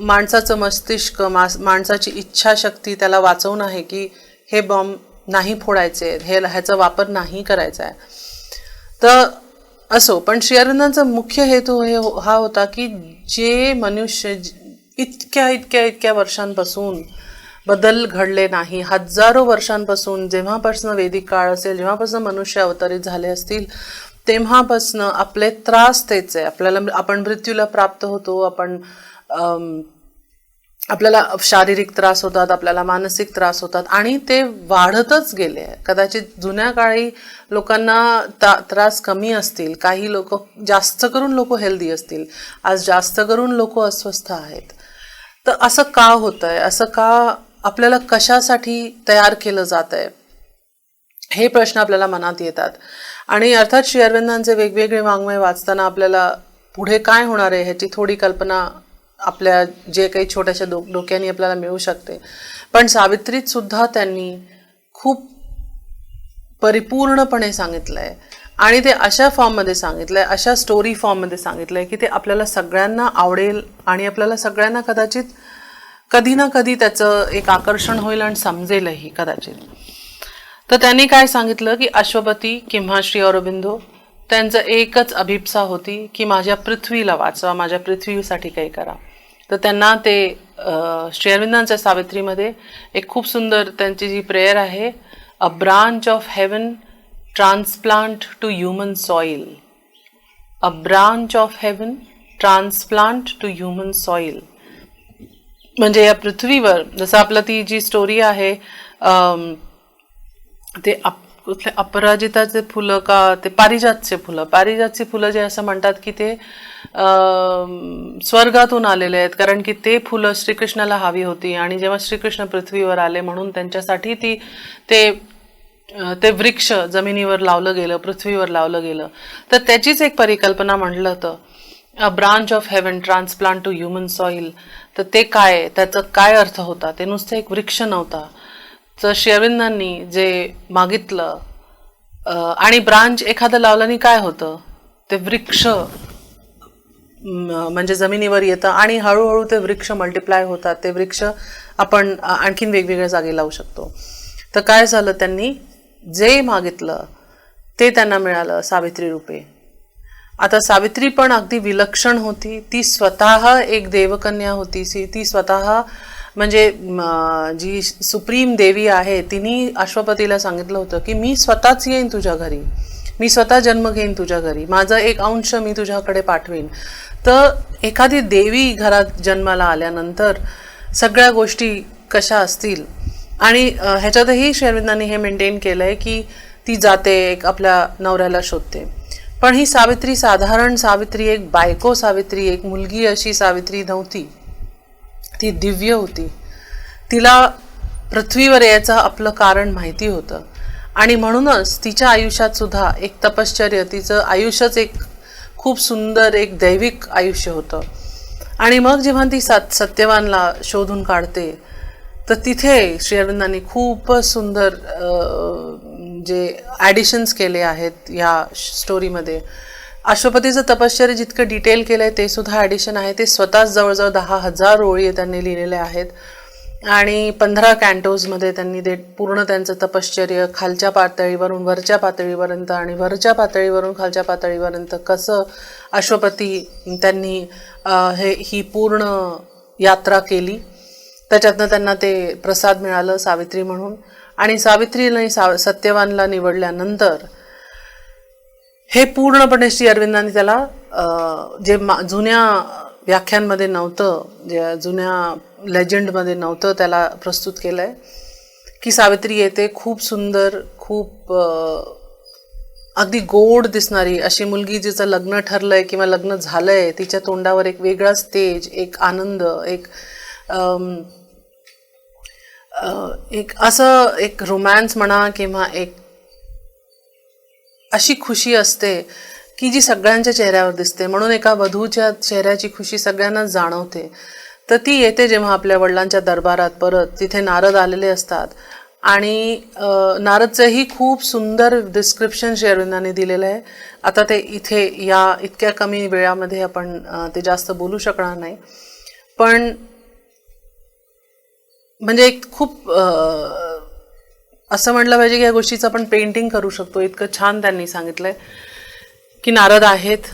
माणसाचं मस्तिष्क, माणसाची इच्छाशक्ती त्याला वाचवून आहे की हे बॉम्ब नाही फोडायचे, ह्याचा वापर नाही करायचा आहे. तर असो, पण श्री अरविंदांचा मुख्य हेतू हा होता की जे मनुष्य इतक्या वर्षांपासून बदल घडले नाही, हजारो वर्षांपासून, जेव्हापासून वैदिक काळ असेल, जेव्हापासून मनुष्य अवतरित झाले असतील, तेव्हापासून आपले त्रास तेच आहे. आपण मृत्यूला प्राप्त होतो, आपल्याला शारीरिक त्रास होतात, आपल्याला मानसिक त्रास होतात, आणि ते वाढतच गेले. कदाचित जुन्या काळी लोकांना त्रास कमी असतील, काही लोक, जास्त करून लोक हेल्दी असतील, आज जास्त करून लोक अस्वस्थ आहेत. तर असं का होतंय? असं का? आपल्याला कशासाठी तयार केलं जात आहे? हे प्रश्न आपल्याला मनात येतात. आणि अर्थात श्री अरविंदांचे वेगवेगळे वाङ्मय वाचताना आपल्याला पुढे काय होणार आहे ह्याची थोडी कल्पना आपल्या जे काही छोट्याशा डोक्याने आपल्याला मिळू शकते. पण सावित्रीत सुद्धा त्यांनी खूप परिपूर्णपणे सांगितलंय, आणि ते अशा फॉर्ममध्ये सांगितलंय, अशा स्टोरी फॉर्ममध्ये सांगितलंय की ते आपल्याला सगळ्यांना आवडेल, आणि आपल्याला सगळ्यांना कदाचित कधी ना कधी त्याचं एक आकर्षण होईल आणि समजेलही कदाचित. तर त्यांनी काय सांगितलं की अश्वपती किंवा श्री अरबिंदो, त्यांचं एकच अभिप्सा होती की माझ्या पृथ्वीला वाचवा, माझ्या पृथ्वीसाठी काही करा. तर त्यांना ते श्री अरविंदांच्या सावित्रीमध्ये एक खूप सुंदर त्यांची जी प्रेयर आहे, a branch of heaven transplant to human soil. A branch of heaven transplant to human soil. म्हणजे या पृथ्वीवर, जसं आपलं ती जी स्टोरी आहे, ते कुठले अपराजिताचे फुलं का ते पारिजातचे फुलं, पारिजातची फुलं जे असं म्हणतात की ते स्वर्गातून आलेले आहेत, कारण की ते फुलं श्रीकृष्णाला हवी होती, आणि जेव्हा श्रीकृष्ण पृथ्वीवर आले म्हणून त्यांच्यासाठी ते वृक्ष जमिनीवर लावलं गेलं, पृथ्वीवर लावलं गेलं. तर त्याचीच एक परिकल्पना म्हणलं तर a branch of heaven transplant to human soil. तर ते काय, त्याचा काय अर्थ होता? ते नुसतं एक वृक्ष नव्हता. तर श्री अरविंदांनी जे मागितलं, आणि ब्रांच एखादं लावल्याने काय होतं, ते वृक्ष म्हणजे जमिनीवर येतं, आणि हळूहळू ते वृक्ष मल्टिप्लाय होतात. ते वृक्ष आपण आणखीन वेगवेगळ्या जागी लावू शकतो. तर काय झालं, त्यांनी जे मागितलं ते त्यांना मिळालं सावित्री रूपे. आता सावित्री पण अगदी विलक्षण होती. ती स्वतः एक देवकन्या होती. ती स्वतः म्हणजे जी सुप्रीम देवी आहे, तिने अश्वपतीला सांगितलं होतं की मी स्वतःच येईन तुझ्या घरी, मी स्वतः जन्म घेईन तुझ्या घरी, माझा एक अंश मी तुझ्याकडे पाठवीन. तर एखादी देवी घरात जन्माला आल्यानंतर सगळ्या गोष्टी कशा असतील. आणि ह्याच्यातही श्री अरविंदांनी हे मेंटेन केलंय की ती जाते, एक आपल्या नवऱ्याला शोधते. पण ही सावित्री साधारण सावित्री, एक बायको सावित्री, एक मुलगी अशी सावित्री नव्हती. ती दिव्य होती. तिला पृथ्वीवर यायचं आपलं कारण माहिती होतं, आणि म्हणूनच तिच्या आयुष्यात सुद्धा एक तपश्चर्य, तिचं आयुष्यच एक खूप सुंदर एक दैविक आयुष्य होतं. आणि मग जेव्हा ती सत्यवानला शोधून काढते, तर तिथे श्री अरविंदांनी खूपच सुंदर जे ॲडिशन्स केले आहेत या स्टोरीमध्ये. अश्वपतीचं तपश्चर्य जितकं डिटेल केलं आहे ते सुद्धा ॲडिशन आहे. ते स्वतःच जवळजवळ 10,000 ओळी त्यांनी लिहिलेल्या आहेत, आणि 15 कॅन्टोजमध्ये त्यांनी ते पूर्ण त्यांचं तपश्चर्य खालच्या पातळीवरून वरच्या पातळीपर्यंत, आणि वरच्या पातळीवरून खालच्या पातळीपर्यंत कसं अश्वपती त्यांनी ही पूर्ण यात्रा केली. त्याच्यातनं त्यांना ते प्रसाद मिळालं सावित्री म्हणून. आणि सावित्रीने सत्यवानला निवडल्यानंतर हे पूर्णपणे श्री अरविंदांनी त्याला जे जुन्या व्याख्यांमध्ये नव्हतं, जे जुन्या लेजंडमध्ये नव्हतं, त्याला प्रस्तुत केलं आहे की सावित्री येते, खूप सुंदर, खूप अगदी गोड दिसणारी अशी मुलगी, जिचं लग्न ठरलंय किंवा लग्न झालंय, तिच्या तोंडावर एक वेगळाच तेज, एक आनंद, एक असं एक रोमॅन्स म्हणा किंवा एक अशी खुशी असते की जी सगळ्यांच्या चेहऱ्यावर दिसते. म्हणून एका वधूच्या चेहऱ्याची खुशी सगळ्यांनाच जाणवते. तर ती येते जेव्हा आपल्या वडिलांच्या दरबारात परत. तिथे नारद आलेले असतात आणि नारदचंही खूप सुंदर डिस्क्रिप्शन श्री अरविंदांनी दिलेलं आहे. आता ते इथे या इतक्या कमी वेळामध्ये आपण ते जास्त बोलू शकणार नाही. पण म्हणजे एक खूप असं म्हटलं पाहिजे की या गोष्टीचं आपण पेंटिंग करू शकतो. इतकं छान त्यांनी सांगितलंय की नारद आहेत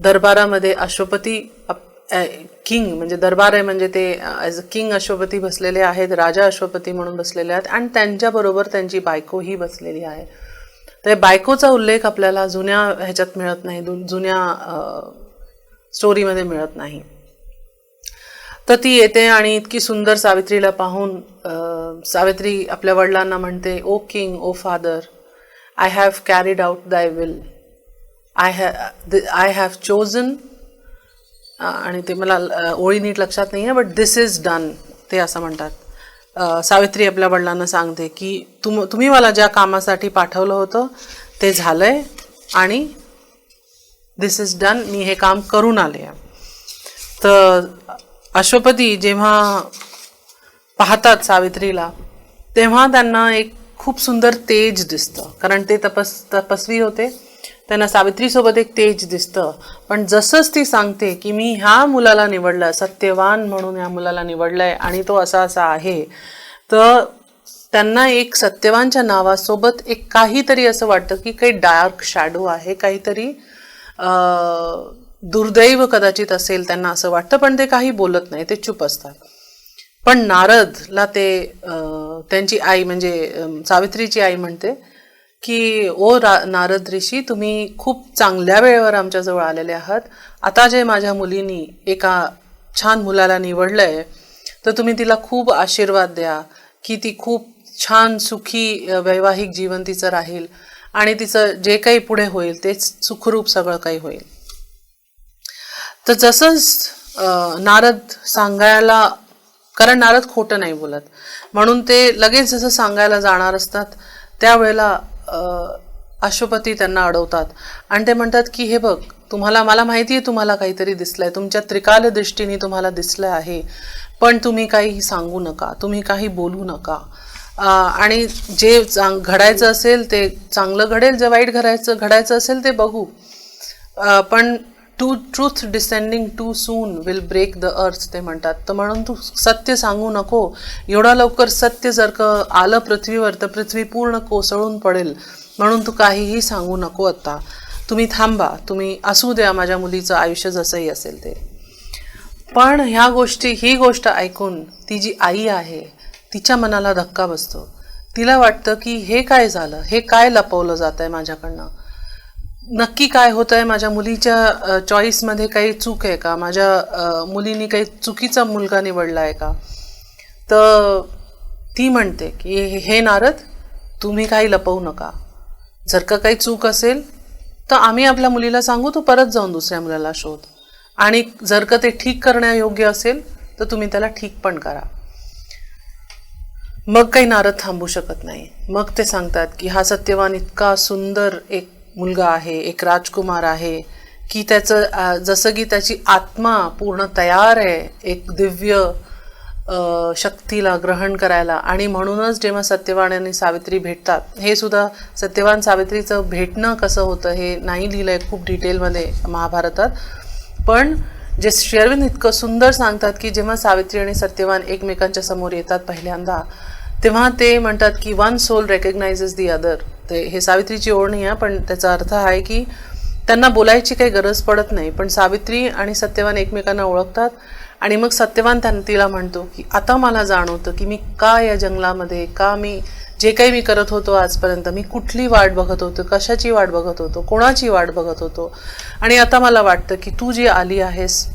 दरबारामध्ये. अश्वपती किंग म्हणजे दरबार आहे म्हणजे ते ॲज अ किंग अश्वपती बसलेले आहेत, राजा अश्वपती म्हणून बसलेले आहेत आणि त्यांच्याबरोबर त्यांची बायकोही बसलेली आहे. तर बायकोचा उल्लेख आपल्याला जुन्या ह्याच्यात मिळत नाही, जुन्या स्टोरीमध्ये मिळत नाही. तर ती येते आणि इतकी सुंदर सावित्रीला पाहून सावित्री आपल्या वडिलांना म्हणते, O king, O father, I have carried out thy will, I have chosen, आणि ते मला ओळी नीट लक्षात नाही आहे, बट दिस इज डन, ते असं म्हणतात. सावित्री आपल्या वडिलांना सांगते की तुम्ही मला ज्या कामासाठी पाठवलं होतं ते झालंय आणि दिस इज डन, मी हे काम करून आले. तर अश्वपती जेव्हा पाहतात सावित्रीला तेव्हा त्यांना एक खूप सुंदर तेज दिसतं, कारण ते तपस्वी होते. त्यांना सावित्रीसोबत एक तेज दिसतं. पण जसंच ती सांगते की मी ह्या मुलाला निवडलं, सत्यवान म्हणून ह्या मुलाला निवडलंय आणि तो असा असा आहे, तर त्यांना एक सत्यवानच्या नावासोबत एक काहीतरी असं वाटतं की काही डार्क शॅडो आहे, काहीतरी दुर्दैव कदाचित असेल, त्यांना असं वाटतं. पण ते काही बोलत नाही, ते चूप असतात. पण नारदला ते त्यांची आई म्हणजे सावित्रीची आई म्हणते की ओ नारद ऋषी, तुम्ही खूप चांगल्या वेळेवर आमच्याजवळ आलेले आहात. आता जे माझ्या मुलीनी एका छान मुलाला निवडलंय तर तुम्ही तिला खूप आशीर्वाद द्या की ती खूप छान सुखी वैवाहिक जीवन तिचं राहील आणि तिचं जे काही पुढे होईल तेच सुखरूप सगळं काही होईल. तर जसंच नारद सांगायला, कारण नारद खोटं नाही बोलत म्हणून ते लगेच जसं सांगायला जाणार असतात त्यावेळेला अश्वपती त्यांना अडवतात आणि ते म्हणतात की हे बघ, मला माहिती आहे तुम्हाला काहीतरी दिसलंय, तुमच्या त्रिकाल दृष्टीने तुम्हाला दिसलं आहे, पण तुम्ही काही सांगू नका, तुम्ही काही बोलू नका, आणि जे घडायचं असेल ते चांगलं घडेल, जे वाईट घडायचं असेल ते बघू, पण truth descending too soon will break the earth, ते म्हणतात. तर म्हणून तू सत्य सांगू नको, एवढा लवकर सत्य जर का आलं पृथ्वीवर तर पृथ्वी पूर्ण कोसळून पडेल, म्हणून तू काहीही सांगू नको, आता तुम्ही थांबा, तुम्ही असू द्या माझ्या मुलीचं आयुष्य जसंही असेल ते. पण ही गोष्ट ऐकून ती जी आई आहे तिच्या मनाला धक्का बसतो. तिला वाटतं की हे काय झालं, हे काय लपवलं जात आहे माझ्याकडनं, नक्की काय होत आहे, माझ्या मुलीच्या चॉईसमध्ये काही चूक आहे का, माझ्या मुलीने काही चुकीचा मुलगा निवडला आहे का. तर ती म्हणते की हे नारद, तुम्ही काही लपवू नका, जर का काही चूक असेल तर आम्ही आपल्या मुलीला सांगू, तो परत जाऊन दुसऱ्या मुलाला शोध, आणि जर का ते ठीक करण्यायोग्य असेल तर तुम्ही त्याला ठीक पण करा. मग काही नारद थांबू शकत नाही. मग ते सांगतात की हा सत्यवान इतका सुंदर एक मुलगा आहे, एक राजकुमार आहे की त्याचं जसं की त्याची आत्मा पूर्ण तयार आहे एक दिव्य शक्तीला ग्रहण करायला. आणि म्हणूनच जेव्हा सत्यवान आणि सावित्री भेटतात, हे सुद्धा सत्यवान सावित्रीचं भेटणं कसं होतं हे नाही लिहिलंय खूप डिटेलमध्ये महाभारतात, पण जे श्री अरविंद इतकं सुंदर सांगतात की जेव्हा सावित्री आणि सत्यवान एकमेकांच्या समोर येतात पहिल्यांदा, तेव्हा ते म्हणतात की वन सोल रेकग्नाइजेस दी अदर. ते हे सावित्रीची ओढ नाही आहे, पण त्याचा अर्थ आहे की त्यांना बोलायची काही गरज पडत नाही, पण सावित्री आणि सत्यवान एकमेकांना ओळखतात. आणि मग सत्यवान तिला म्हणतो की आता मला जाणवतं की मी का या जंगलामध्ये, का मी जे काही मी करत होतो आजपर्यंत, मी कुठली वाट बघत होतो, कशाची वाट बघत होतो, कोणाची वाट बघत होतो, आणि आता मला वाटतं की तू जी आली आहेस,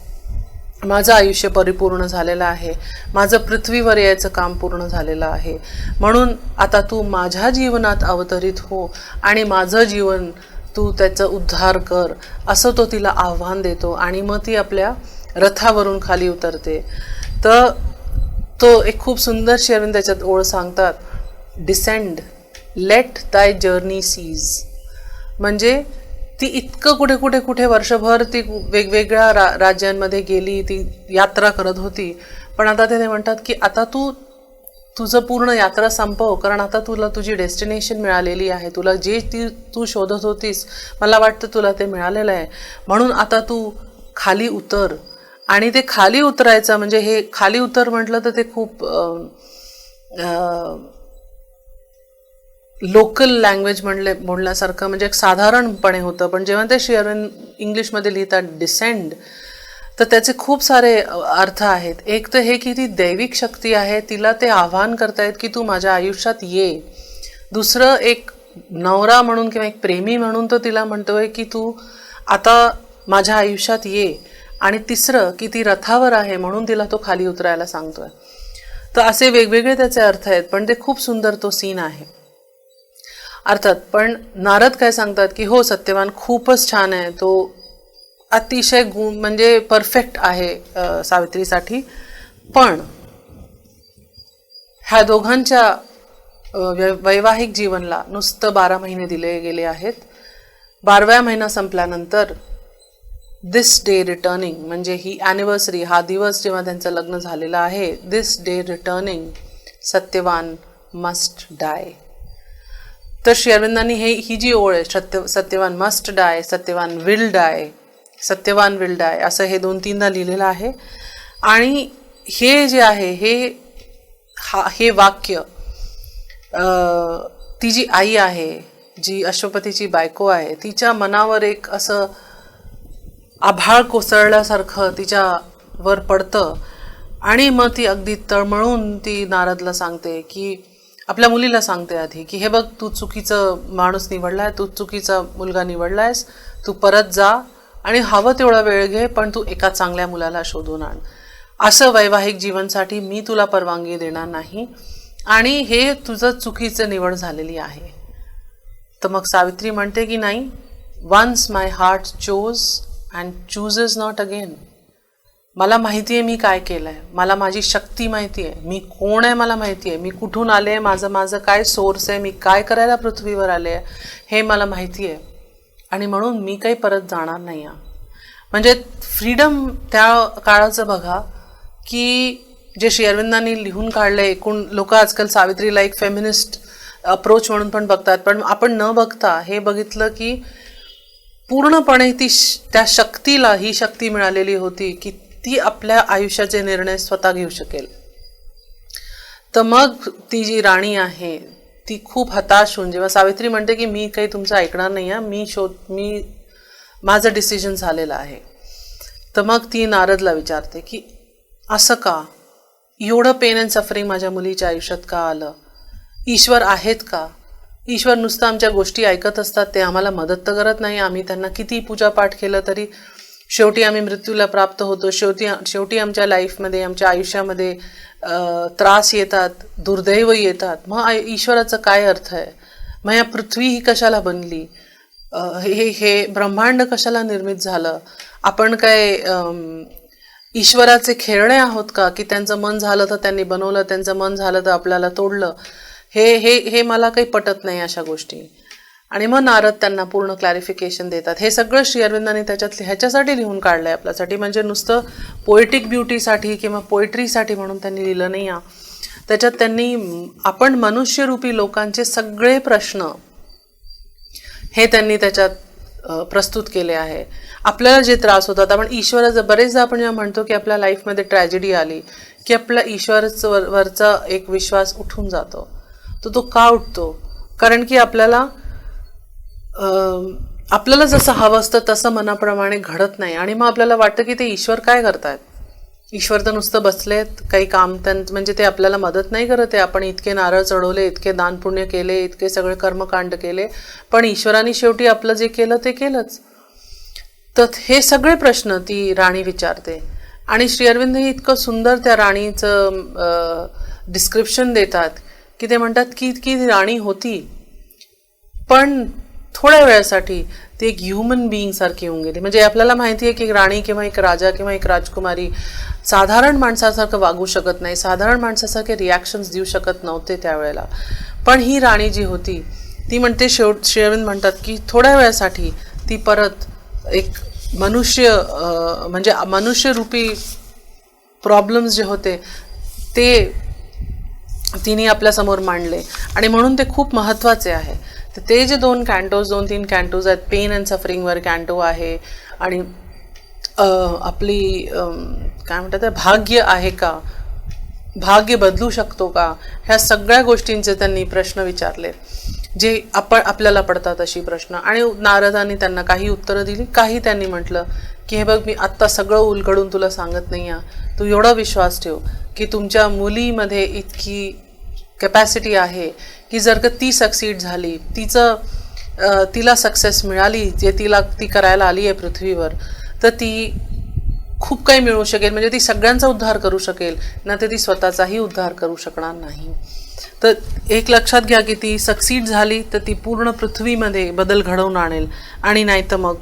माझं आयुष्य परिपूर्ण झालेलं आहे, माझं पृथ्वीवर यायचं काम पूर्ण झालेलं आहे, म्हणून आता तू माझ्या जीवनात अवतरित हो आणि माझं जीवन तू त्याचं उद्धार कर, असं तो तिला आव्हान देतो. आणि मग ती आपल्या रथावरून खाली उतरते. तर तो एक खूप सुंदर श्री अरविंद त्याच्यात ओळ सांगतात, डिसेंड, लेट दाय जर्नी सीज, म्हणजे ती इतकं कुठे वर्षभर ती वेगवेगळ्या राज्यांमध्ये गेली, ती यात्रा करत होती. पण आता ते म्हणतात की आता तुझं पूर्ण यात्रा संपव, कारण आता तुला तुझी डेस्टिनेशन मिळालेली आहे. तुला जे तू शोधत होतीस, मला वाटतं तुला ते मिळालेलं आहे. म्हणून आता तू खाली उतर. आणि ते खाली उतरायचं म्हणजे हे खाली उतर म्हटलं तर ते खूप लोकल लँग्वेज बोलण्यासारखं म्हणजे एक साधारणपणे होतं. पण जेव्हा ते श्री अरविंद इंग्लिशमध्ये लिहितात डिसेंड, तर त्याचे खूप सारे अर्थ आहेत. एक तर हे की ती दैविक शक्ती आहे, तिला ते आव्हान करतायत की तू माझ्या आयुष्यात ये. दुसरं एक नवरा म्हणून किंवा एक प्रेमी म्हणून तो तिला म्हणतोय की तू आता माझ्या आयुष्यात ये. आणि तिसरं की ती रथावर आहे म्हणून तिला तो खाली उतरायला सांगतोय. तर असे वेगवेगळे त्याचे अर्थ आहेत, पण ते खूप सुंदर तो सीन आहे अर्थात. पण नारद काय सांगतात की हो सत्यवान खूपच छान आहे, तो अतिशय म्हणजे परफेक्ट आहे सावित्रीसाठी. पण ह्या दोघांच्या वैवाहिक जीवनला नुसतं 12 महिने दिले गेले आहेत. 12व्या महिना संपल्यानंतर दिस डे रिटर्निंग म्हणजे ही ॲनिव्हर्सरी, हा दिवस जेव्हा त्यांचं लग्न झालेलं आहे, this day returning Satyavan must die. तर श्री अरविंदांनी ही जी ओळ आहे, Satyavan must die, Satyavan will die, Satyavan will die, असं हे 2-3दा लिहिलेलं आहे. आणि हे जे आहे हे वाक्य ती जी आई आहे, जी अश्वपतीची बायको आहे, तिच्या मनावर एक असं आभाळ कोसळल्यासारखं तिच्यावर पडतं. आणि मग ती अगदी तळमळून ती नारदला सांगते की आपल्या मुलीला सांगते आधी की हे बघ, तू चुकीचं माणूस निवडलाय, तू चुकीचा मुलगा निवडलायस, तू परत जा आणि हवं तेवढा वेळ घे, पण तू एका चांगल्या मुलाला शोधून आण. असं वैवाहिक जीवनसाठी मी तुला परवानगी देणार नाही आणि हे तुझं चुकीचं निवड झालेली आहे. तर मग सावित्री म्हणते की नाही, once my heart chose and chooses not again. मला माहिती आहे मी काय केलं आहे, मला माझी शक्ती माहिती आहे, मी कोण आहे मला माहिती आहे, मी कुठून आले आहे, माझं काय सोर्स आहे, मी काय करायला पृथ्वीवर आले आहे हे मला माहिती आहे. आणि म्हणून मी काही परत जाणार नाही आहे. म्हणजे फ्रीडम त्या काळाचं बघा की जे श्री अरविंदांनी लिहून काढलं. एकूण लोक आजकाल सावित्रीला एक फेमिनिस्ट अप्रोच म्हणून पण बघतात, पण आपण न बघता हे बघितलं की पूर्णपणे त्या शक्तीला ही शक्ती मिळालेली होती की ती आपल्या आयुष्याचे निर्णय स्वतः घेऊ शकेल. तर मग ती जी राणी आहे ती खूप हताश होऊन जेव्हा सावित्री म्हणते की मी काही तुमचं ऐकणार नाही आहे, मी माझं डिसिजन झालेलं आहे, तर मग ती नारदला विचारते की असं का, एवढं पेन अँड सफरिंग माझ्या मुलीच्या आयुष्यात का आलं, ईश्वर आहेत का, ईश्वर नुसतं आमच्या गोष्टी ऐकत असतात, ते आम्हाला मदत तर करत नाही, आम्ही त्यांना किती पूजापाठ केलं तरी शेवटी आम्ही मृत्यूला प्राप्त होतो, शेवटी आमच्या लाईफमध्ये आमच्या आयुष्यामध्ये त्रास येतात, दुर्दैव येतात. मग ईश्वराचं काय अर्थ आहे, मग या पृथ्वी ही कशाला बनली, हे ब्रह्मांड कशाला निर्मित झालं, आपण काय ईश्वराचे खेळणे आहोत का की त्यांचं मन झालं तर त्यांनी बनवलं, त्यांचं मन झालं तर आपल्याला तोडलं. हे मला काही पटत नाही अशा गोष्टी. आणि मग नारद त्यांना पूर्ण क्लॅरिफिकेशन देतात. हे सगळं श्री अरविंदांनी ह्याच्यासाठी लिहून काढलंय आपल्यासाठी, म्हणजे नुसतं पोएटिक ब्युटीसाठी किंवा पोएट्रीसाठी म्हणून त्यांनी लिहिलं नाही आहे. त्याच्यात त्यांनी आपण मनुष्यरूपी लोकांचे सगळे प्रश्न हे त्यांनी त्याच्यात प्रस्तुत केले आहे. आपल्याला जे त्रास होतात, आपण ईश्वराचं बरेचदा आपण जेव्हा म्हणतो की आपल्या लाईफमध्ये ट्रॅजेडी आली की आपल्या ईश्वरावरचा एक विश्वास उठून जातो. तो का उठतो, कारण की आपल्याला जसं हवं असतं तसं मनाप्रमाणे घडत नाही. आणि मग आपल्याला वाटतं की ते ईश्वर काय करतायत, ईश्वर तर नुसतं बसलेत, काही काम म्हणजे ते आपल्याला मदत नाही करत आहे. आपण इतके नारळ चढवले, इतके दानपुण्य केले, इतके सगळे कर्मकांड केले, पण ईश्वराने शेवटी आपलं जे केलं ते केलंच. तर हे सगळे प्रश्न ती राणी विचारते. आणि श्री अरविंद हे इतकं सुंदर त्या राणीचं डिस्क्रिप्शन देतात की ते म्हणतात की राणी होती पण थोड्या वेळासाठी ती एक ह्युमन बिईंग सारखी होऊन गेली. म्हणजे आपल्याला माहिती आहे की राणी किंवा एक राजा किंवा एक राजकुमारी साधारण माणसासारखं वागू शकत नाही, साधारण माणसासारखे रिॲक्शन्स देऊ शकत नव्हते त्यावेळेला. पण ही राणी जी होती ती म्हणते, श्री अरविंद म्हणतात की थोड्या वेळासाठी ती परत एक म्हणजे मनुष्यरूपी प्रॉब्लेम्स जे होते ते तिने आपल्यासमोर मांडले आणि म्हणून ते खूप महत्त्वाचे आहे. तर ते जे 2-3 कॅन्टोज आहेत, पेन अँड सफरिंगवर कॅन्टो आहे आणि आपली काय म्हणतात भाग्य आहे का, भाग्य बदलू शकतो का, ह्या सगळ्या गोष्टींचे त्यांनी प्रश्न विचारले जे आपल्याला पडतात अशी प्रश्न. आणि नारदांनी त्यांना काही उत्तरं दिली, काही त्यांनी म्हटलं की हे बघ, मी आत्ता सगळं उलगडून तुला सांगत नाही आहे, तू एवढा विश्वास ठेव की तुमच्या मुलीमध्ये इतकी कॅपॅसिटी आहे की जर का ती सक्सीड झाली, तिला सक्सेस मिळाली जे ती करायला आली आहे पृथ्वीवर, तर ती खूप काही मिळवू शकेल. म्हणजे ती सगळ्यांचा उद्धार करू शकेल ना, तर ती स्वतःचाही उद्धार करू शकणार नाही. तर एक लक्षात घ्या की ती सक्सीड झाली तर ती पूर्ण पृथ्वीमध्ये बदल घडवून आणेल आणि नाही तर मग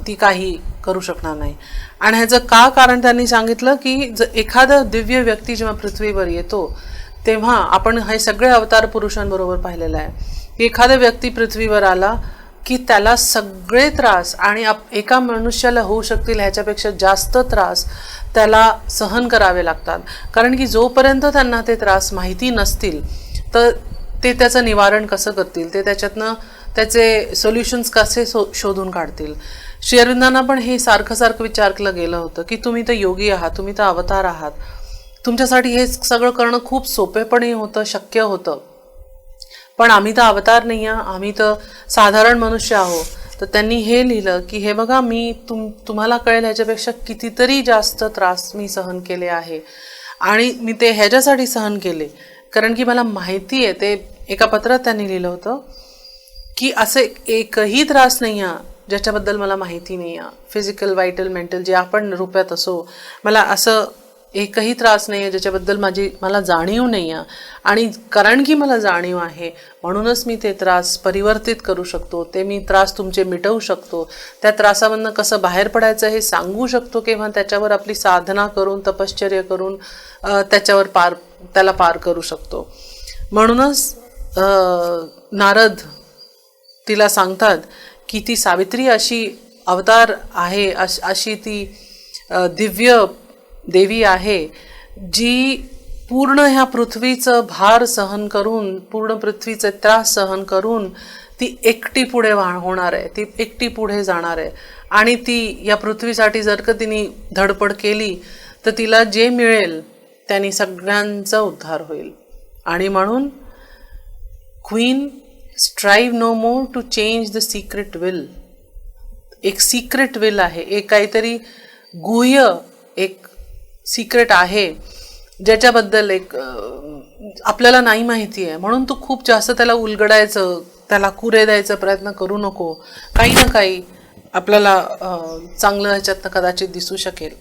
ती काही करू शकणार नाही. आणि ह्याचं कारण त्यांनी सांगितलं की एखादा दिव्य व्यक्ती जेव्हा पृथ्वीवर येतो तेव्हा आपण हे सगळे अवतार पुरुषांबरोबर पाहिलेलं आहे की एखादा व्यक्ती पृथ्वीवर आला की त्याला सगळे त्रास आणि एका मनुष्याला होऊ शकतील ह्याच्यापेक्षा जास्त त्रास त्याला सहन करावे लागतात. कारण की जोपर्यंत त्यांना ते त्रास माहिती नसतील तर ते त्याचं निवारण कसं करतील, ते त्याच्यातनं त्याचे सोल्युशन्स कसे शोधून काढतील. श्री अरविंदांना पण हे सारखं विचारलं गेलं होतं की तुम्ही तर योगी आहात, तुम्ही तर अवतार आहात, तुमच्यासाठी हे सगळं करणं खूप सोपेपणे होतं, शक्य होतं, पण आम्ही तर अवतार नाही आहे, आम्ही तर साधारण मनुष्य आहोत. तर त्यांनी हे लिहिलं की हे बघा, मी तुम्हाला कळेल ह्याच्यापेक्षा कितीतरी जास्त त्रास मी सहन केले आहे आणि मी ते ह्याच्यासाठी सहन केले कारण की मला माहिती आहे. ते एका पत्रात त्यांनी लिहिलं होतं की असे एकही त्रास नाही आहे ज्याच्याबद्दल मला माहिती नाही आहे. फिजिकल, वायटल, मेंटल जे आपण रूपात असो, मला असं एकही त्रास नाही आहे ज्याच्याबद्दल मला जाणीव नाही आहे. आणि कारण की मला जाणीव आहे म्हणूनच मी ते त्रास परिवर्तित करू शकतो, ते मी त्रास तुमचे मिटवू शकतो, त्या त्रासामधनं कसं बाहेर पडायचं हे सांगू शकतो किंवा त्याच्यावर आपली साधना करून, तपश्चर्या करून त्याला पार करू शकतो. म्हणूनच नारद तिला सांगतात की ती सावित्री अशी अवतार आहे, अशी ती दिव्य देवी आहे जी पूर्ण ह्या पृथ्वीचं भार सहन करून, पूर्ण पृथ्वीचे त्रास सहन करून ती एकटी पुढे होणार आहे, ती एकटी पुढे जाणार आहे. आणि ती या पृथ्वीसाठी जर का तिने धडपड केली तर तिला जे मिळेल त्याने सगळ्यांचा उद्धार होईल. आणि म्हणून queen, strive no more to change the secret will. एक सिक्रेट विल आहे, एक काहीतरी गुह्य एक सिक्रेट आहे ज्याच्याबद्दल आपल्याला नाही माहिती आहे, म्हणून तू खूप जास्त त्याला उलगडायचं, त्याला कुरे द्यायचा प्रयत्न करू नको. काही ना काही आपल्याला चांगलं ह्याच्यातनं कदाचित दिसू शकेल.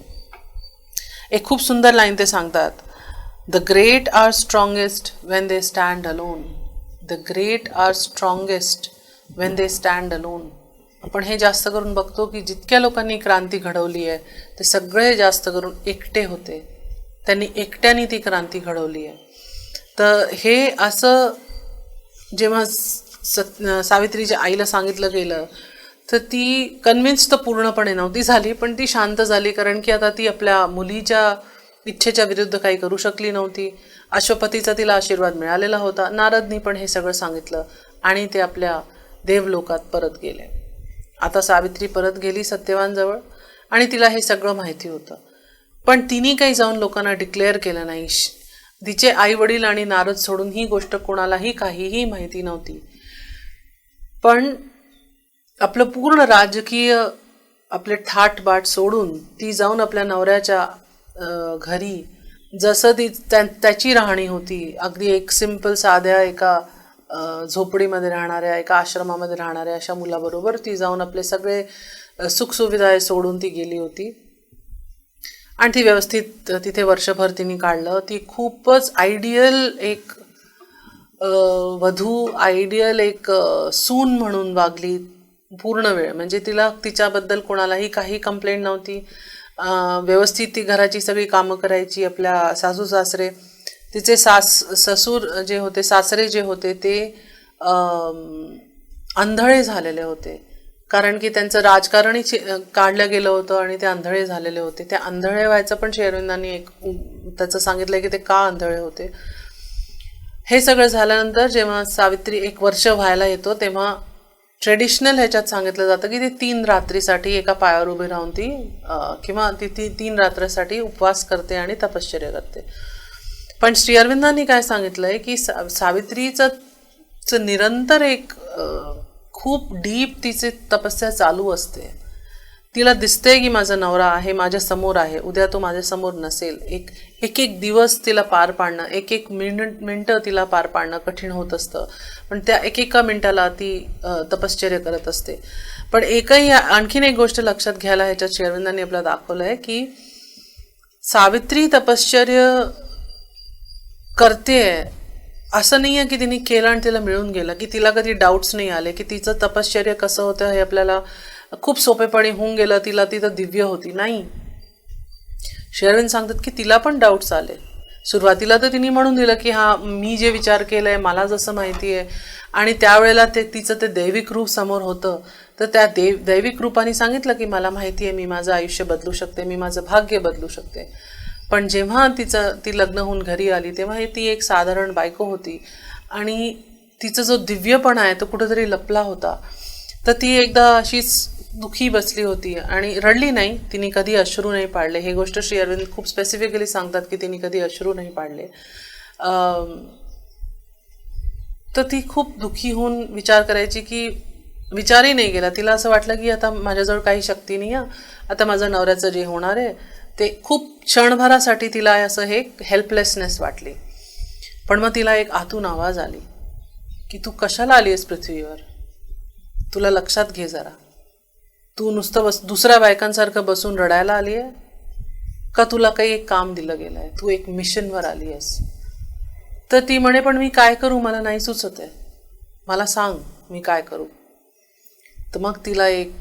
एक खूप सुंदर लाईन ते सांगतात, the great are strongest when they stand alone. The great are strongest when they stand alone. आपण हे जास्त करून बघतो की जितक्या लोकांनी क्रांती घडवली आहे ते सगळे जास्त करून एकटे होते, त्यांनी एकट्याने ती क्रांती घडवली आहे. तर हे असं जेव्हा सावित्रीच्या आईला सांगितलं गेलं तर ती कन्व्हिन्स तर पूर्णपणे नव्हती झाली, पण ती शांत झाली कारण की आता ती आपल्या मुलीच्या इच्छेच्या विरुद्ध काही करू शकली नव्हती. अश्वपतीचा तिला आशीर्वाद मिळालेला होता. नारदनी पण हे सगळं सांगितलं आणि ते आपल्या देवलोकात परत गेले. आता सावित्री परत गेली सत्यवानजवळ आणि तिला हे सगळं माहिती होतं, पण तिने काही जाऊन लोकांना डिक्लेअर केलं नाही. तिचे आई वडील आणि नारद सोडून ही गोष्ट कोणालाही काहीही माहिती नव्हती. पण आपलं पूर्ण राजकीय आपले थाटबाट सोडून ती जाऊन आपल्या नवऱ्याच्या घरी, जसं ती त्याची राहणी होती, अगदी एक सिंपल साध्या एका झोपडीमध्ये राहणाऱ्या, एका आश्रमामध्ये राहणाऱ्या अशा मुलाबरोबर ती जाऊन आपले सगळे सुखसुविधा सोडून ती गेली होती आणि ती व्यवस्थित तिथे वर्षभर तिने काढलं. ती खूपच आयडियल एक वधू, आयडियल एक सून म्हणून वागली पूर्ण वेळ. म्हणजे तिला तिच्याबद्दल कोणालाही काही कंप्लेंट नव्हती. व्यवस्थित ती घराची सगळी कामं करायची. आपल्या सासू सासरे, तिचे ससूर जे होते, सासरे जे होते ते आंधळे झालेले होते, कारण की त्यांचं राजकारणही काढलं गेलं होतं आणि ते आंधळे झालेले होते. ते आंधळे व्हायचं पण श्री अरविंदांनी एक त्याचं सांगितलं की ते का आंधळे होते. हे सगळं झाल्यानंतर जेव्हा सावित्री 1 वर्ष व्हायला येतो तेव्हा ट्रेडिशनल ह्याच्यात सांगितलं जातं की ती 3 रात्रीसाठी एका पायावर उभी राहून ती किंवा ती 3 रात्रीसाठी उपवास करते आणि तपश्चर्या करते. पण श्री अरविंदांनी काय सांगितलंय की सावित्रीचं निरंतर एक खूप डीप तिचे तपस्या चालू असते. तिला दिसते की माझा नवरा आहे, माझ्या समोर आहे, उद्या तो माझ्या समोर नसेल. एक दिवस तिला पार पाडणं, एक मिनटं तिला पार पाडणं कठीण होत असतं. पण त्या एका मिनिटाला ती तपश्चर्या करत असते. पण आणखीन एक गोष्ट लक्षात घ्यायला ह्याच्यात श्री अरविंदांनी आपल्याला दाखवलं आहे की सावित्री तपश्चर्य करते असं नाही आहे की तिने केलं आणि तिला मिळून गेलं, की तिला कधी डाऊट्स नाही आले की तिचं तपश्चर्य कसं होतं हे आपल्याला खूप सोपेपणे होऊन गेलं, तिला तिथं दिव्य होती. नाही, श्री अरविंद सांगतात की तिला पण डाऊट्स आले. सुरुवातीला तर तिने म्हणून दिलं की हा मी जे विचार केलंय मला जसं माहिती आहे, आणि त्यावेळेला तिचं ते दैविक रूप समोर होतं. तर त्या दैविक रूपाने सांगितलं की मला माहिती आहे मी माझं आयुष्य बदलू शकते, मी माझं भाग्य बदलू शकते. पण जेव्हा ती लग्न होऊन घरी आली तेव्हा ती एक साधारण बायको होती आणि तिचा जो दिव्यपणा आहे तो कुठेतरी लपला होता. तर ती एकदा अशीच दुखी बसली होती आणि रडली नाही, तिने कधी अश्रू नाही पाडले. हे गोष्ट श्री अरविंद खूप स्पेसिफिकली सांगतात की तिने कधी अश्रू नाही पाडले. तर ती खूप दुखी होऊन विचार करायची की विचारही नाही गेला. तिला असं वाटलं की आता माझ्याजवळ काही शक्ती नाही आहे, आता माझ्या नवऱ्याचं जे होणार आहे ते खूप क्षणभरासाठी तिला असं हे हेल्पलेसनेस वाटली. पण मग तिला एक आतून आवाज आली की तू कशाला आली आहेस पृथ्वीवर, तुला लक्षात घे जरा, तू नुसतं दुसऱ्या बायकांसारखं बसून रडायला आली आहे का तुला काही एक काम दिलं गेलं आहे, तू एक मिशनवर आली आहेस. तर ती म्हणे पण मी काय करू, मला नाही सुचत आहे, मला सांग मी काय करू. तर मग तिला एक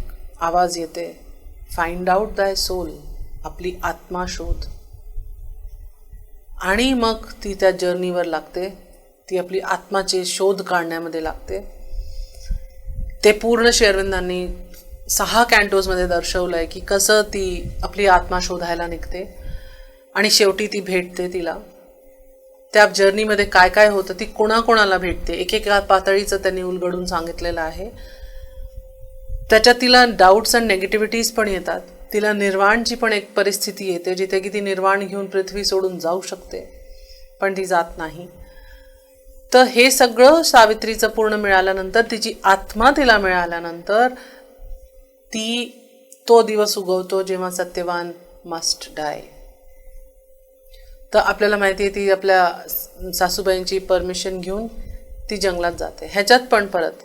आवाज येते, फाइंड आउट दाय सोल, आपली आत्मा शोध. आणि मग ती त्या जर्नीवर लागते, ती आपली आत्माचे शोध काढण्यामध्ये लागते. ते पूर्ण श्री अरविंदांनी 6 कॅन्टोजमध्ये दर्शवलं आहे की कसं ती आपली आत्मा शोधायला निघते आणि शेवटी ती भेटते तिला. त्या जर्नीमध्ये काय काय होतं, ती कोणाकोणाला भेटते, एकेका पातळीचं त्यांनी उलगडून सांगितलेलं आहे. त्याच्यात तिला डाऊट्स अँड नेगेटिव्हिटीज पण येतात. तिला निर्वाणची पण एक परिस्थिती येते जिथे की ती निर्वाण घेऊन पृथ्वी सोडून जाऊ शकते, पण ती जात नाही. तर हे सगळं सावित्रीचं पूर्ण मिळाल्यानंतर, तिची आत्मा तिला मिळाल्यानंतर तो दिवस उगवतो जेव्हा सत्यवान मस्ट डाय. तर आपल्याला माहिती आहे ती आपल्या सासूबाईंची परमिशन घेऊन ती जंगलात जाते. ह्याच्यात पण परत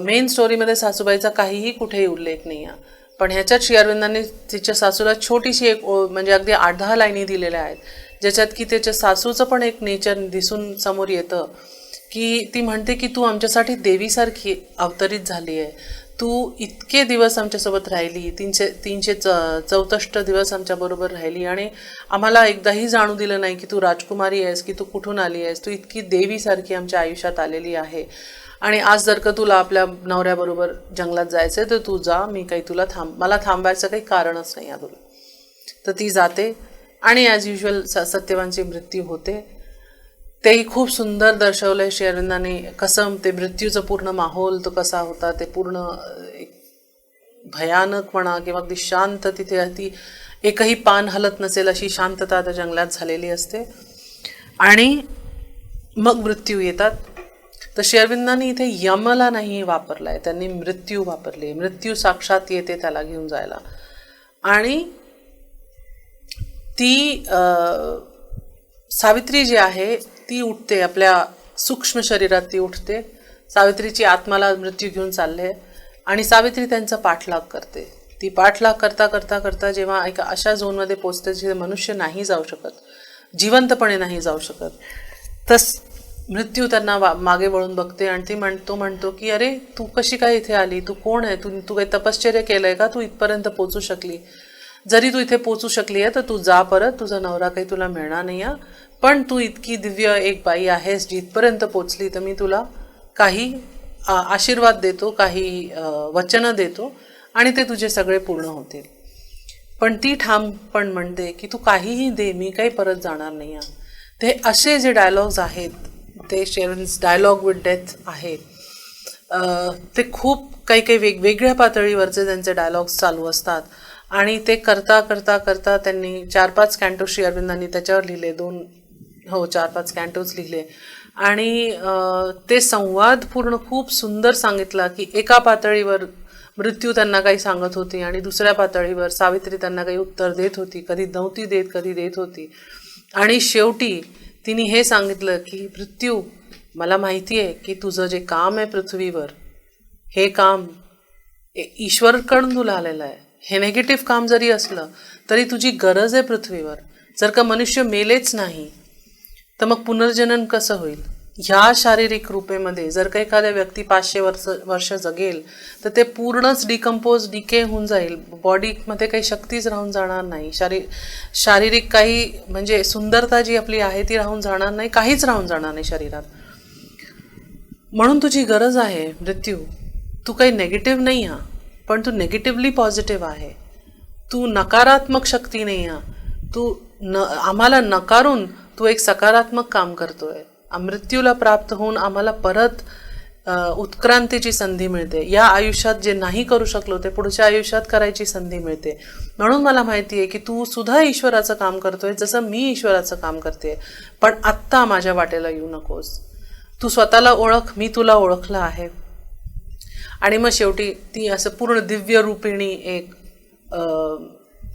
मेन स्टोरीमध्ये सासूबाईचा काहीही कुठेही उल्लेख नाही आहे. पण ह्याच्यात श्री अरविंदांनी तिच्या सासूला छोटीशी एक म्हणजे अगदी 8-10 लाईनी दिलेल्या आहेत, ज्याच्यात की त्याच्या सासूचं पण एक नेचर दिसून समोर येतं. की ती म्हणते की तू आमच्यासाठी देवीसारखी अवतरित झाली आहे, तू इतके दिवस आमच्यासोबत राहिली, 364 दिवस आमच्याबरोबर राहिली आणि आम्हाला एकदाही जाणू दिलं नाही की तू राजकुमारी आहेस, की तू कुठून आली आहेस, तू इतकी देवीसारखी आमच्या आयुष्यात आलेली आहे. आणि आज जर का तुला आपल्या नवऱ्याबरोबर जंगलात जायचं आहे तर तू जा, मी काही मला थांबायचं काही कारणच नाही आहे तुला. तर ती जाते आणि ॲज युजल सत्यवानची मृत्यू होते. तेही खूप सुंदर दर्शवलं आहे श्री अरविंदांनी, कसं ते मृत्यूचं पूर्ण माहोल तो कसा होता, ते पूर्ण भयानक म्हणा किंवा अगदी शांत, तिथे ती एकही पान हलत नसेल अशी शांतता त्या जंगलात झालेली असते. आणि मग मृत्यू येतात. तर श्री अरविंदांनी इथे यमला नाही वापरला आहे, त्यांनी मृत्यू वापरली आहे. मृत्यू साक्षात येते त्याला घेऊन जायला. आणि ती सावित्री जी आहे ती उठते, आपल्या सूक्ष्म शरीरात ती उठते. सावित्रीची आत्माला मृत्यू घेऊन चालले आणि सावित्री त्यांचा पाठलाग करते. ती पाठलाग करता करता करता जेव्हा एका अशा झोनमध्ये पोचते जिथे मनुष्य नाही जाऊ शकत, जिवंतपणे नाही जाऊ शकत, तस मृत्यू त्यांना मागे वळून बघते आणि तो म्हणतो की अरे तू कशी काय इथे आली, तू कोण आहे, तू काही तपश्चर्या केलं आहे का, तू इथपर्यंत पोचू शकली. जरी तू इथे पोचू शकली आहे तर तू जा परत, तुझा नवरा काही तुला मिळणार नाही आहे, पण तू इतकी दिव्य एक बाई आहेस जी इथपर्यंत पोचली, तर मी तुला काही आशीर्वाद देतो, काही वचनं देतो आणि ते तुझे सगळे पूर्ण होतील. पण ती ठामपण म्हणते की तू काहीही दे, मी काही परत जाणार नाही. ते असे जे डायलॉग्स आहेत, ते शेरविन्स डायलॉग विथ डेथ आहे, ते खूप काही काही वेगवेगळ्या पातळीवरचे त्यांचे डायलॉग्स चालू असतात. आणि ते करता करता करता त्यांनी 4-5 कॅन्टो श्री अरविंदांनी त्याच्यावर लिहिले, 4-5 कॅन्टोज लिहिले. आणि ते संवाद पूर्ण खूप सुंदर सांगितला की एका पातळीवर मृत्यू त्यांना काही सांगत होती आणि दुसऱ्या पातळीवर सावित्री त्यांना काही उत्तर देत होती, कधी नव्हती देत, कधी देत होती. आणि शेवटी तिने हे सांगितलं की मृत्यू, मला माहिती आहे की तुझं जे काम आहे पृथ्वीवर, हे काम ईश्वरकडून तुला आलेलं आहे. हे नेगेटिव्ह काम जरी असलं तरी तुझी गरज आहे पृथ्वीवर. जर का मनुष्य मेलेच नाही तर मग पुनर्जनन कसं होईल? ह्या शारीरिक रूपेमध्ये जर का एखाद्या व्यक्ती 500 वर्ष जगेल तर ते पूर्णच डिके होऊन जाईल. बॉडीमध्ये काही शक्तीच राहून जाणार नाही. शारीरिक काही म्हणजे सुंदरता जी आपली आहे ती राहून जाणार नाही, काहीच राहून जाणार नाही शरीरात. म्हणून तुझी गरज आहे मृत्यू. तू काही नेगेटिव्ह नाही हा, पण तू नेगेटिव्हली पॉझिटिव्ह आहे. तू नकारात्मक शक्ती नाही हा. तू आम्हाला नकारून तू एक सकारात्मक काम करतोय. मृत्यूला प्राप्त होऊन आम्हाला परत उत्क्रांतीची संधी मिळते. या आयुष्यात जे नाही करू शकलो ते पुढच्या आयुष्यात करायची संधी मिळते. म्हणून मला माहिती आहे की तू सुद्धा ईश्वराचं काम करतोय जसं मी ईश्वराचं काम करते. पण आत्ता माझ्या वाटेला येऊ नकोस. तू स्वतःला ओळख, मी तुला ओळखलं आहे. आणि मग शेवटी ती असं पूर्ण दिव्य रूपिणी एक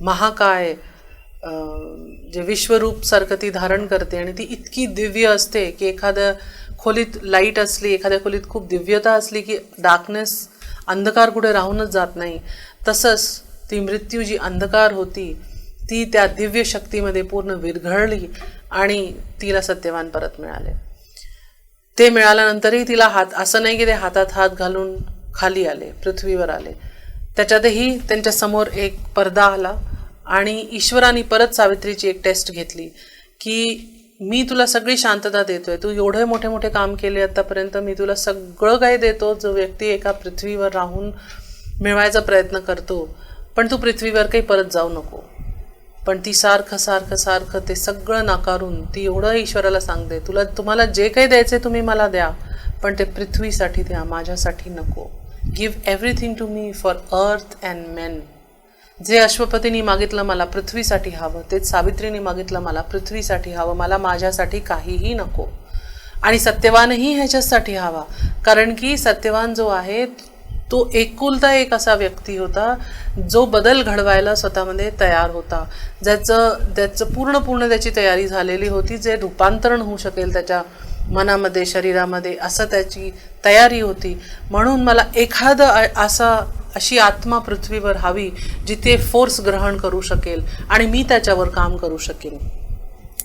महाकाय जे विश्वरूप सारखं ती धारण करते. आणि ती इतकी दिव्य असते की एखाद्या खोलीत लाईट असली, एखाद्या खोलीत खूप दिव्यता असली की डार्कनेस, अंधकार कुठे राहूनच जात नाही. तसंच ती मृत्यू जी अंधकार होती ती त्या दिव्य शक्तीमध्ये पूर्ण विरघळली आणि तिला सत्यवान परत मिळाले. ते मिळाल्यानंतरही तिला असं नाही की ते हातात हात घालून खाली आले, पृथ्वीवर आले. त्याच्यातही त्यांच्या समोर एक पडदा आला आणि ईश्वराने परत सावित्रीची एक टेस्ट घेतली की मी तुला सगळी शांतता देतोय, तू एवढे मोठे मोठे काम केले आतापर्यंत, मी तुला सगळं काही देतो जो व्यक्ती एका पृथ्वीवर राहून मिळवायचा प्रयत्न करतो, पण तू पृथ्वीवर काही परत जाऊ नको. पण ती सारखं ते सगळं नाकारून ती एवढं ईश्वराला सांगते, तुम्हाला जे काही द्यायचे तुम्ही मला द्या, पण ते पृथ्वीसाठी द्या, माझ्यासाठी नको. Give everything to me for earth and men. जे अश्वपतींनी मागितलं मला पृथ्वीसाठी हवं, तेच सावित्रीने मागितलं मला पृथ्वीसाठी हवं, मला माझ्यासाठी काहीही नको. आणि सत्यवानही ह्याच्यासाठी हवा, कारण की सत्यवान जो आहे तो एकुलता एक असा व्यक्ती होता जो बदल घडवायला स्वतःमध्ये तयार होता, ज्याचं पूर्ण त्याची तयारी झालेली होती, जे रूपांतरण होऊ शकेल त्याच्या मनामध्ये, शरीरामध्ये, असं त्याची तयारी होती. म्हणून मला अशी आत्मा पृथ्वीवर हवी जिथे फोर्स ग्रहण करू शकेल आणि मी त्याच्यावर काम करू शकेन.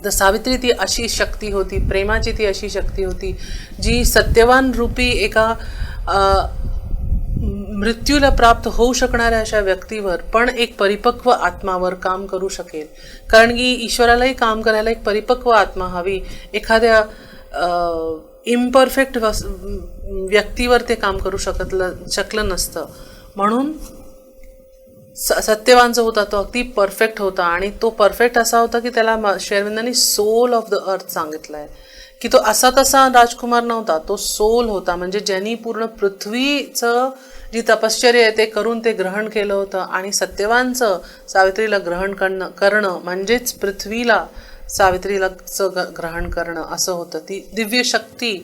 तर सावित्री ती अशी शक्ती होती, प्रेमाची ती अशी शक्ती होती जी सत्यवान रूपी एका मृत्यूला प्राप्त होऊ शकणाऱ्या अशा व्यक्तीवर पण एक परिपक्व आत्मावर काम करू शकेल. कारण की ईश्वरालाही काम करायला एक परिपक्व आत्मा हवी. एखाद्या इम्परफेक्ट व्यक्तीवर ते काम करू शकलं नसतं. म्हणून सत्यवान जो होता तो अगदी परफेक्ट होता. आणि तो परफेक्ट असा होता की त्याला श्री अरविंदांनी सोल ऑफ द अर्थ सांगितलं आहे की तो असा तसा राजकुमार नव्हता, तो सोल होता. म्हणजे ज्यांनी पूर्ण पृथ्वीचं जी तपश्चर्या आहे ते करून ते ग्रहण केलं होतं. आणि सत्यवानचं सावित्रीला ग्रहण करणं म्हणजेच पृथ्वीला सावित्रीला ग्रहण करणं असं होतं. ती दिव्य शक्ती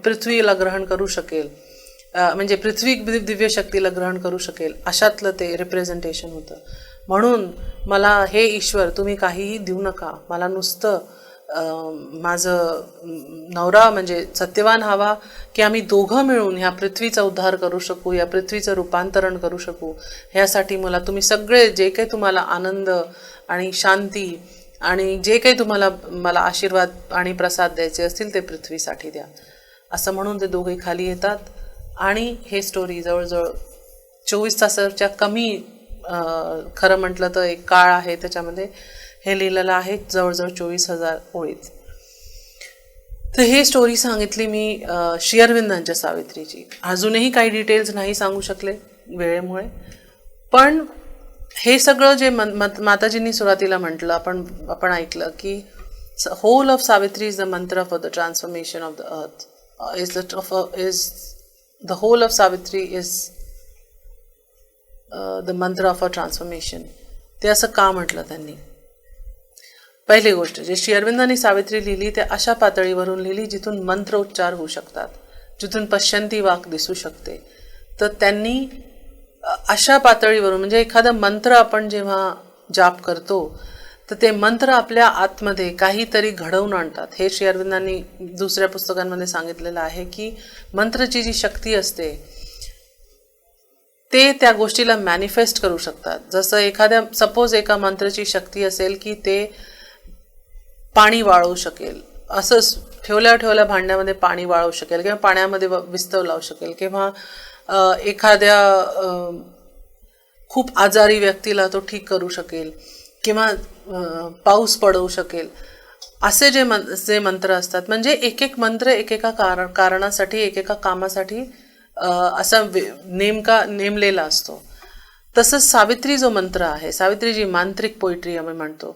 पृथ्वीला ग्रहण करू शकेल, म्हणजे पृथ्वी दिव्य शक्तीला ग्रहण करू शकेल, अशातलं ते रिप्रेझेंटेशन होतं. म्हणून मला हे ईश्वर तुम्ही काहीही देऊ नका, मला नुसतं माझं नवरा म्हणजे सत्यवान हवा की आम्ही दोघं मिळून ह्या पृथ्वीचा उद्धार करू शकू, या पृथ्वीचं रूपांतरण करू शकू. ह्यासाठी मला तुम्ही सगळे जे काही तुम्हाला आनंद आणि शांती आणि जे काही तुम्हाला मला आशीर्वाद आणि प्रसाद द्यायचे असतील ते पृथ्वीसाठी द्या, असं म्हणून ते दोघे खाली येतात. आणि हे स्टोरी जवळजवळ 24 तासाच्या कमी खरं म्हटलं तर एक काळ आहे त्याच्यामध्ये हे लिहिलेलं आहे, जवळजवळ 24,000 ओळीत. तर हे स्टोरी सांगितली मी श्री अरविंदांच्या सावित्रीची. अजूनही काही डिटेल्स नाही सांगू शकले वेळेमुळे, पण हे सगळं जे माताजींनी सुरुवातीला म्हटलं, आपण ऐकलं की whole of Savitri is the mantra for the transformation of the earth, is the whole of Savitri is the mantra of a transformation. ते असं का म्हटलं त्यांनी? पहिली गोष्ट, जे श्री अरविंदांनी सावित्री लिहिली ते अशा पातळीवरून लिहिली जिथून मंत्र उच्चार होऊ शकतात, जिथून पश्यंती वाक दिसू शकते. तर त्यांनी अशा पातळीवरून, म्हणजे एखादा मंत्र आपण जेव्हा जाप करतो तर ते मंत्र आपल्या आतमध्ये काहीतरी घडवून आणतात. हे श्री अरविंदांनी दुसऱ्या पुस्तकांमध्ये सांगितलेलं आहे की मंत्राची जी शक्ती असते ते त्या गोष्टीला मॅनिफेस्ट करू शकतात. जसं सपोज एका मंत्राची शक्ती असेल की ते पाणी वाळवू शकेल, असंच ठेवल्या भांड्यामध्ये पाणी वाळवू शकेल, किंवा पाण्यामध्ये विस्तव लावू शकेल, किंवा एखाद्या खूप आजारी व्यक्तीला तो ठीक करू शकेल, किंवा पाऊस पडवू शकेल. असे जे मंत्र असतात, म्हणजे एक मंत्र एकेका कारणासाठी, एकेका कामासाठी असा नेमलेला असतो. तसंच सावित्री जो मंत्र आहे, सावित्री जी मांत्रिक पोएट्री आम्ही म्हणतो,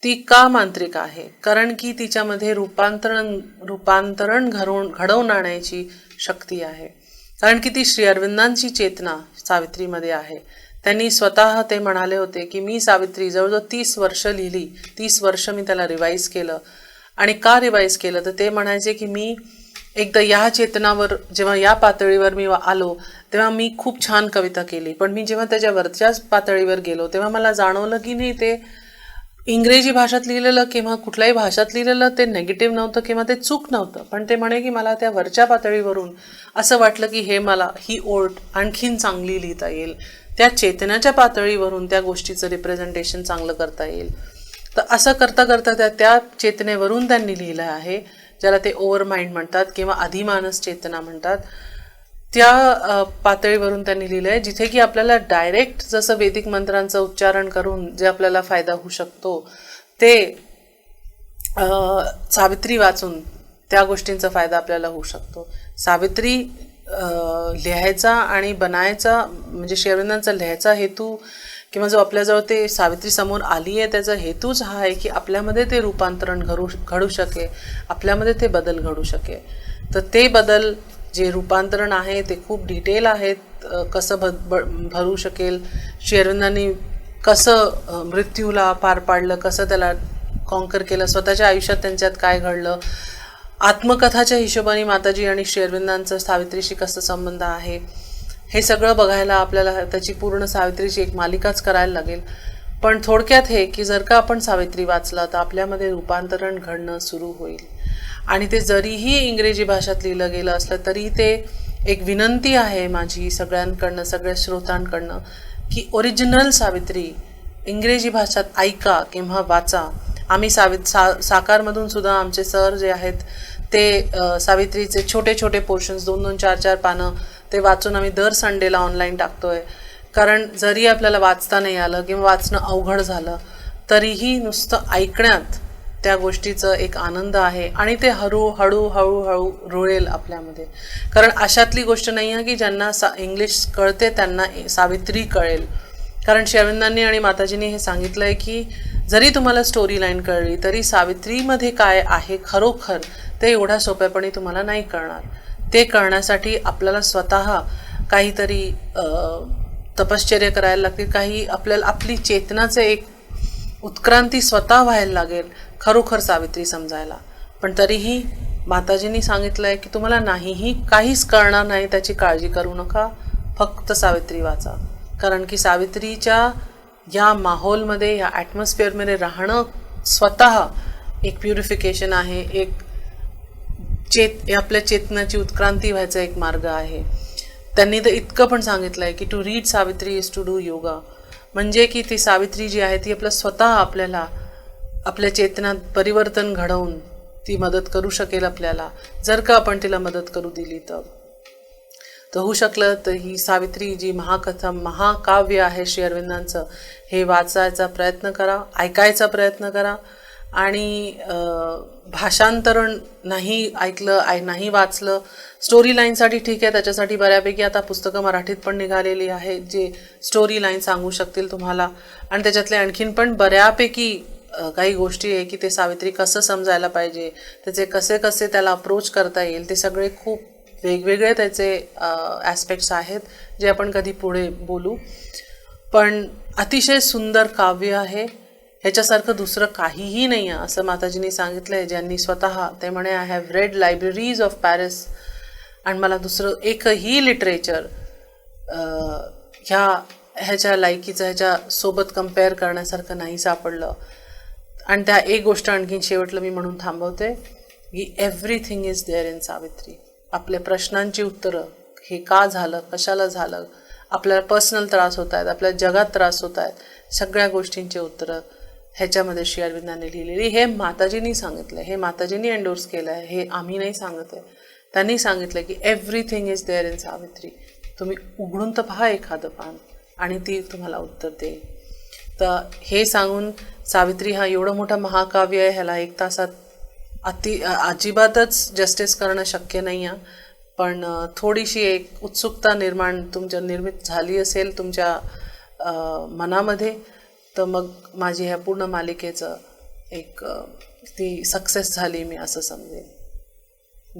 ती का मांत्रिक आहे? कारण की तिच्यामध्ये रूपांतरण घडवून आणण्याची शक्ती आहे. कारण की ती श्री अरविंदांची चेतना सावित्रीमध्ये आहे. त्यांनी स्वतः ते म्हणाले होते की मी सावित्री जवळजवळ 30 वर्ष लिहिली, 30 वर्ष मी त्याला रिवाईज केलं. आणि का रिवाईज केलं? तर ते म्हणायचे की मी एकदा या चेतनावर, जेव्हा या पातळीवर मी आलो तेव्हा मी खूप छान कविता केली, पण मी जेव्हा त्याच्या वरच्याच पातळीवर गेलो तेव्हा मला जाणवलं की नाही, ते इंग्रजी भाषेत लिहिलेलं किंवा कुठल्याही भाषेत लिहिलेलं ते नेगेटिव्ह नव्हतं किंवा ते चूक नव्हतं, पण ते म्हणे की मला त्या वरच्या पातळीवरून असं वाटलं की ही ओळ आणखीन चांगली लिहिता येईल, त्या चेतनाच्या पातळीवरून त्या गोष्टीचं रिप्रेझेंटेशन चांगलं करता येईल. तर असं करता करता त्या चेतनेवरून त्यांनी लिहिलं आहे, ज्याला ते ओव्हर माइंड म्हणतात किंवा अधिमानस चेतना म्हणतात. त्या पातळीवरून त्यांनी लिहिलं आहे, जिथे की आपल्याला डायरेक्ट जसं वैदिक मंत्रांचं उच्चारण करून जे आपल्याला फायदा होऊ शकतो, ते सावित्री वाचून त्या गोष्टींचा फायदा आपल्याला होऊ शकतो. सावित्री लिहायचा आणि बनायचा, म्हणजे श्री अरविंदांचा लिहायचा हेतू, किंवा जो आपल्याजवळ ते सावित्री समोर आली आहे त्याचा हेतूच हा आहे की आपल्यामध्ये ते रूपांतरण घडू शके, आपल्यामध्ये ते बदल घडू शके. तर ते बदल जे रूपांतरण आहे ते खूप डिटेल आहेत. कसं भरू शकेल, श्री अरविंदांनी कसं मृत्यूला पार पाडलं, कसं त्याला कॉन्कर केलं, स्वतःच्या आयुष्यात त्यांच्यात काय घडलं, आत्मकथाच्या हिशोबाने माताजी आणि श्री अरविंदांचं सावित्रीशी कसं संबंध आहे, हे सगळं बघायला आपल्याला त्याची पूर्ण सावित्रीची एक मालिकाच करायला लागेल. पण थोडक्यात हे की जर का आपण सावित्री वाचला तर आपल्यामध्ये रूपांतरण घडणं सुरू होईल. आणि ते जरीही इंग्रजी भाषेत लिहिलं गेलं असलं तरी ते एक विनंती आहे माझी सगळ्यांकडनं, सगळ्या श्रोतांकडनं, की ओरिजिनल सावित्री इंग्रजी भाषेत ऐका किंवा वाचा. आम्ही साकारमधून सुद्धा आमचे सर जे आहेत ते सावित्रीचे छोटे छोटे पोर्शन्स 2-2, 4-4 पानं ते वाचून आम्ही दर संडेला ऑनलाईन टाकतोय. कारण जरी आपल्याला वाचता नाही आलं किंवा वाचणं अवघड झालं तरीही नुसतं ऐकण्यात त्या गोष्टीचं एक आनंद आहे आणि ते हळूहळू रुळेल आपल्यामध्ये. कारण अशातली गोष्ट नाही आहे की ज्यांना इंग्लिश कळते त्यांना सावित्री कळेल. कारण श्री अरविंदांनी आणि माताजींनी हे सांगितलं आहे की जरी तुम्हाला स्टोरी लाईन कळली तरी सावित्रीमध्ये काय आहे खरोखर ते एवढ्या सोप्यापणे तुम्हाला नाही कळणार. ते कळण्यासाठी आपल्याला स्वतः काहीतरी तपश्चर्या करायला लागतील, काही आपल्याला आपली चेतनाचे एक उत्क्रांती स्वतः व्हायला लागेल खरोखर सावित्री समजायला. पण तरीही माताजींनी सांगितलं आहे की तुम्हाला काहीच कळणार नाही त्याची काळजी करू नका, फक्त सावित्री वाचा. कारण की सावित्रीच्या या माहोलमध्ये, या ॲटमॉस्फिअरमध्ये राहणं स्वतः एक प्युरिफिकेशन आहे, एक आपल्या चेतनाची उत्क्रांती व्हायचा एक मार्ग आहे. त्यांनी तर इतकं पण सांगितलं आहे की to read Savitri is to do yoga. म्हणजे की ती सावित्री जी आहे ती स्वतः आपल्याला आपल्या चेतनात परिवर्तन घडवून ती मदत करू शकेल आपल्याला, जर का आपण तिला मदत करू दिली तर होऊ शकलं. तर ही सावित्री जी महाकथा, महाकाव्य आहे श्री अरविंदांचं, हे वाचायचा प्रयत्न करा, ऐकायचा प्रयत्न करा आणि भाषांतरण नाही ऐकलं नाही वाचलं. स्टोरी लाईनसाठी ठीक आहे, त्याच्यासाठी बऱ्यापैकी आता पुस्तकं मराठीत पण निघालेली आहे जे स्टोरी लाईन सांगू शकतील तुम्हाला. आणि त्याच्यातले आणखीन पण बऱ्यापैकी काही गोष्टी आहे की ते सावित्री कसं समजायला पाहिजे, त्याचे कसे कसे त्याला अप्रोच करता येईल, ते सगळे खूप वेगवेगळे त्याचे ॲस्पेक्ट्स आहेत जे आपण कधी पुढे बोलू. पण अतिशय सुंदर काव्य आहे, ह्याच्यासारखं दुसरं काहीही नाही आहे असं माताजींनी सांगितलं आहे, ज्यांनी स्वतः ते म्हणे I have red libraries of Paris, आणि मला दुसरं एकही लिटरेचर ह्याच्या लायकीचं ह्याच्यासोबत कम्पेअर करण्यासारखं नाही सापडलं. आणि त्या एक गोष्ट आणखीन शेवटला मी म्हणून थांबवते की everything is there in Savitri. आपल्या प्रश्नांची उत्तरं, हे का झालं, कशाला झालं, आपल्याला पर्सनल त्रास होत आहेत, आपल्या जगात त्रास होत आहेत, सगळ्या गोष्टींची उत्तरं ह्याच्यामध्ये श्री अरविंदांनी लिहिलेली. हे माताजींनी सांगितलं, हे माताजींनी एंडोर्स केलं आहे, हे आम्ही नाही सांगत आहे. त्यांनी सांगितलं की everything is there in Savitri. तुम्ही उघडून तर पहा एखादं पान आणि ती तुम्हाला उत्तर देईल. तर हे सांगून सावित्री हा एवढं मोठं महाकाव्य आहे, ह्याला 1 तासात अजिबातच जस्टिस करणं शक्य नाही आहे. पण थोडीशी एक उत्सुकता निर्मित झाली असेल तुमच्या मनामध्ये, तर मग माझी ह्या पूर्ण मालिकेचं ती सक्सेस झाली मी असं समजेन.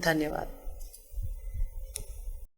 धन्यवाद.